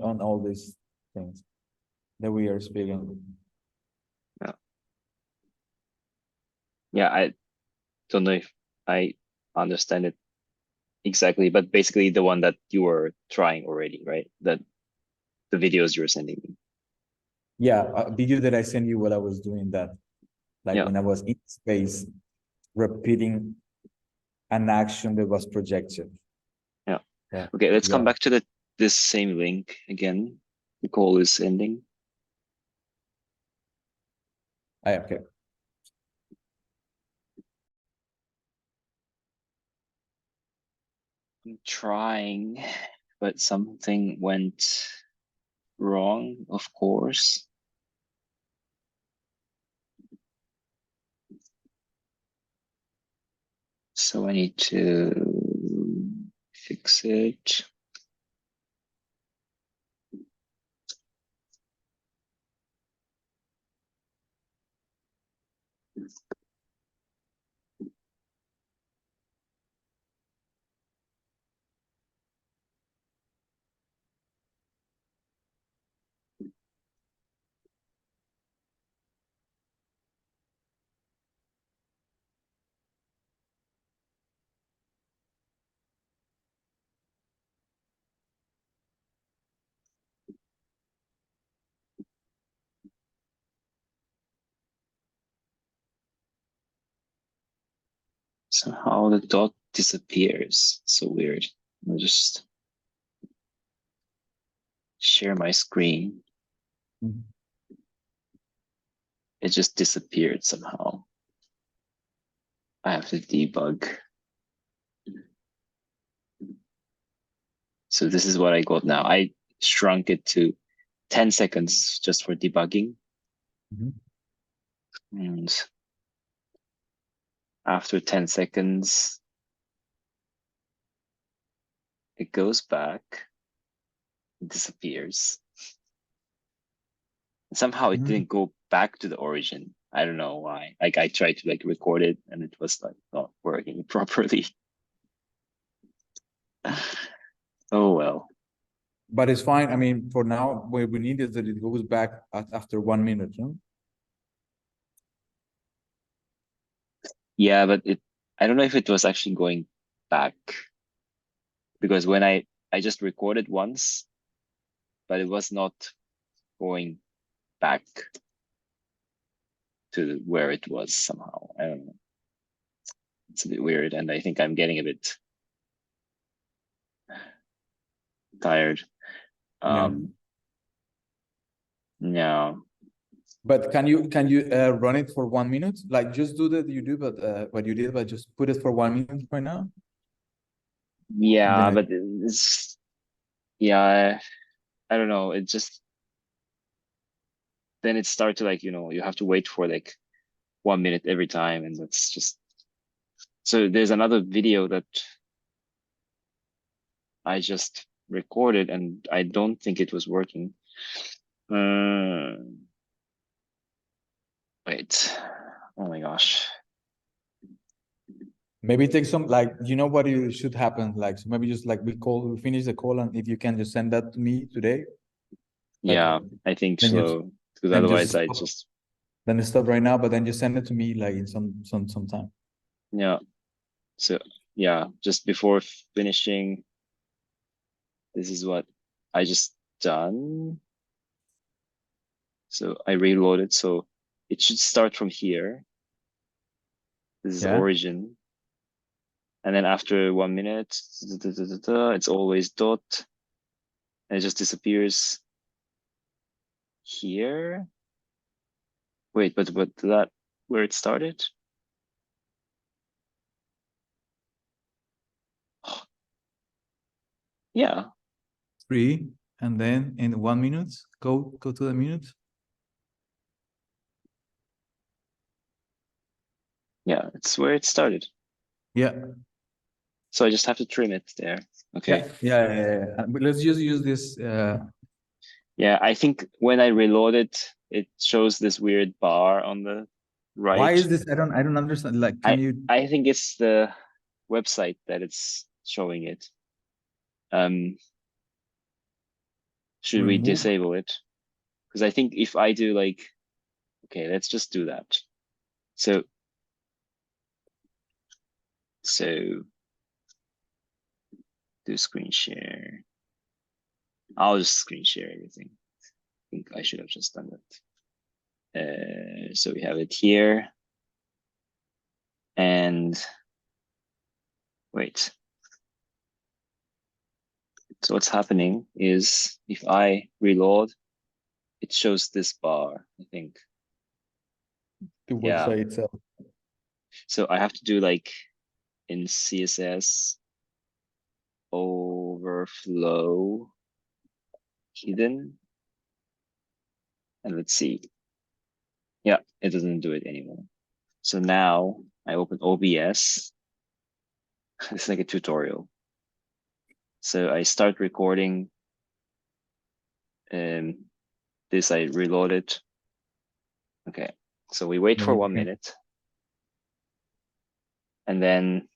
on all these things that we are speaking. Yeah. Yeah, I don't know if I understand it exactly, but basically the one that you were trying already, right? That the videos you were sending me. Yeah, a video that I sent you while I was doing that, like when I was in space, repeating an action that was projected. Yeah. Okay, let's come back to this same link again. The call is ending. Okay. I'm trying, but something went wrong, of course. So I need to fix it. Somehow the dot disappears. So weird. I'll just share my screen. It just disappeared somehow. I have to debug. So this is what I got now. I shrunk it to 10 seconds just for debugging. And after 10 seconds, it goes back, it disappears. And somehow it didn't go back to the origin. I don't know why. Like I tried to record it and it was like not working properly. Oh well. But it's fine. I mean, for now, what we need is that it goes back after 1 minute, no? Yeah, but I don't know if it was actually going back because when I just recorded once, but it was not going back to where it was somehow. I don't know. It's a bit weird, and I think I'm getting a bit tired. Yeah. But can you run it for 1 minute? Like just do that you do, but what you did, but just put it for 1 minute right now. Yeah, but it's I don't know. It just then it starts to you have to wait for 1 minute every time, and that's just so there's another video that I just recorded and I don't think it was working. Wait. Oh my gosh. Maybe take some you know what it should happen. So maybe just we finish the call, and if you can just send that to me today. Yeah, I think so. Because otherwise I just then stop right now, but then just send it to me in some time. Yeah. So yeah, just before finishing, this is what I just done. So I reloaded. So it should start from here. This is Yeah. origin. And then after 1 minute, it's always dot. And it just disappears here. Wait, but that where it started? Yeah. 3, and then in 1 minute, go to the minute. Yeah, it's where it started. Yeah. So I just have to trim it there. Okay. Yeah. But let's just use this. Yeah, I think when I reload it, it shows this weird bar on the right. Why is this? I don't understand. Like, can you? I think it's the website that it's showing it. Should we Remove? disable it? Because I think if I do like, okay, let's just do that. So do screen share. I'll just screen share everything. I think I should have just done that. So we have it here. And wait. So what's happening is if I reload, it shows this bar, I think. The Yeah. website itself. So I have to do like in CSS overflow hidden. And let's see. Yeah, it doesn't do it anymore. So now I open OBS. It's like a tutorial. So I start recording. This I reload it. Okay, so we wait for 1 minute. And then,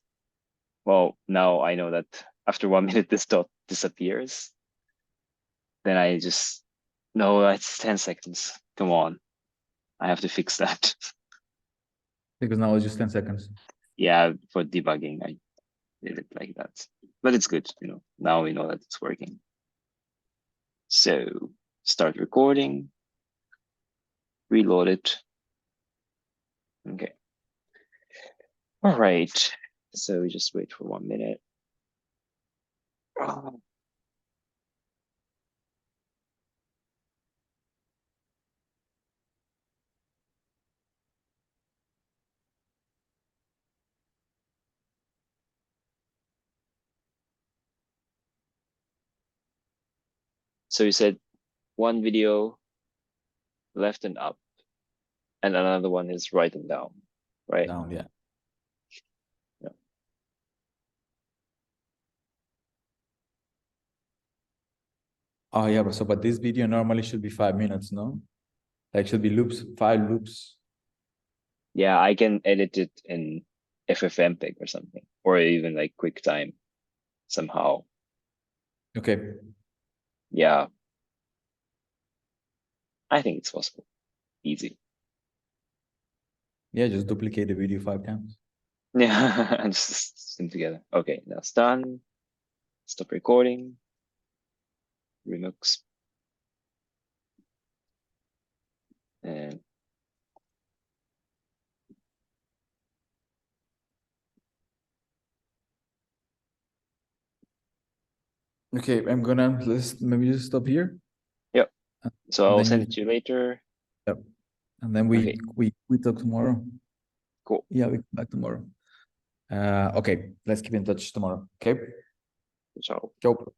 well, now I know that after 1 minute, this dot disappears. Then I just, no, it's 10 seconds. Come on. I have to fix that. Because now it's just 10 seconds. Yeah, for debugging, I did it like that. But it's good, you know, now we know that it's working. So start recording, reload it. Okay. All right. So we just wait for 1 minute. So you said one video left and up, and another one is right and down, right? Down, yeah. Yeah. Oh yeah, but this video normally should be 5 minutes, no? Like should be loops, 5 loops. Yeah, I can edit it in FFmpeg or something, or even like QuickTime somehow. Okay. Yeah. I think it's possible. Easy. Yeah, just duplicate the video 5 times. Yeah, and just them together. Okay, now it's done. Stop recording. Remux. And Okay, let's maybe just stop here. yep. So And I'll then send it to you later. Yep. And then Okay. we talk tomorrow. Cool. Yeah, we come back tomorrow. Okay, let's keep in touch tomorrow. Okay. Ciao. Ciao.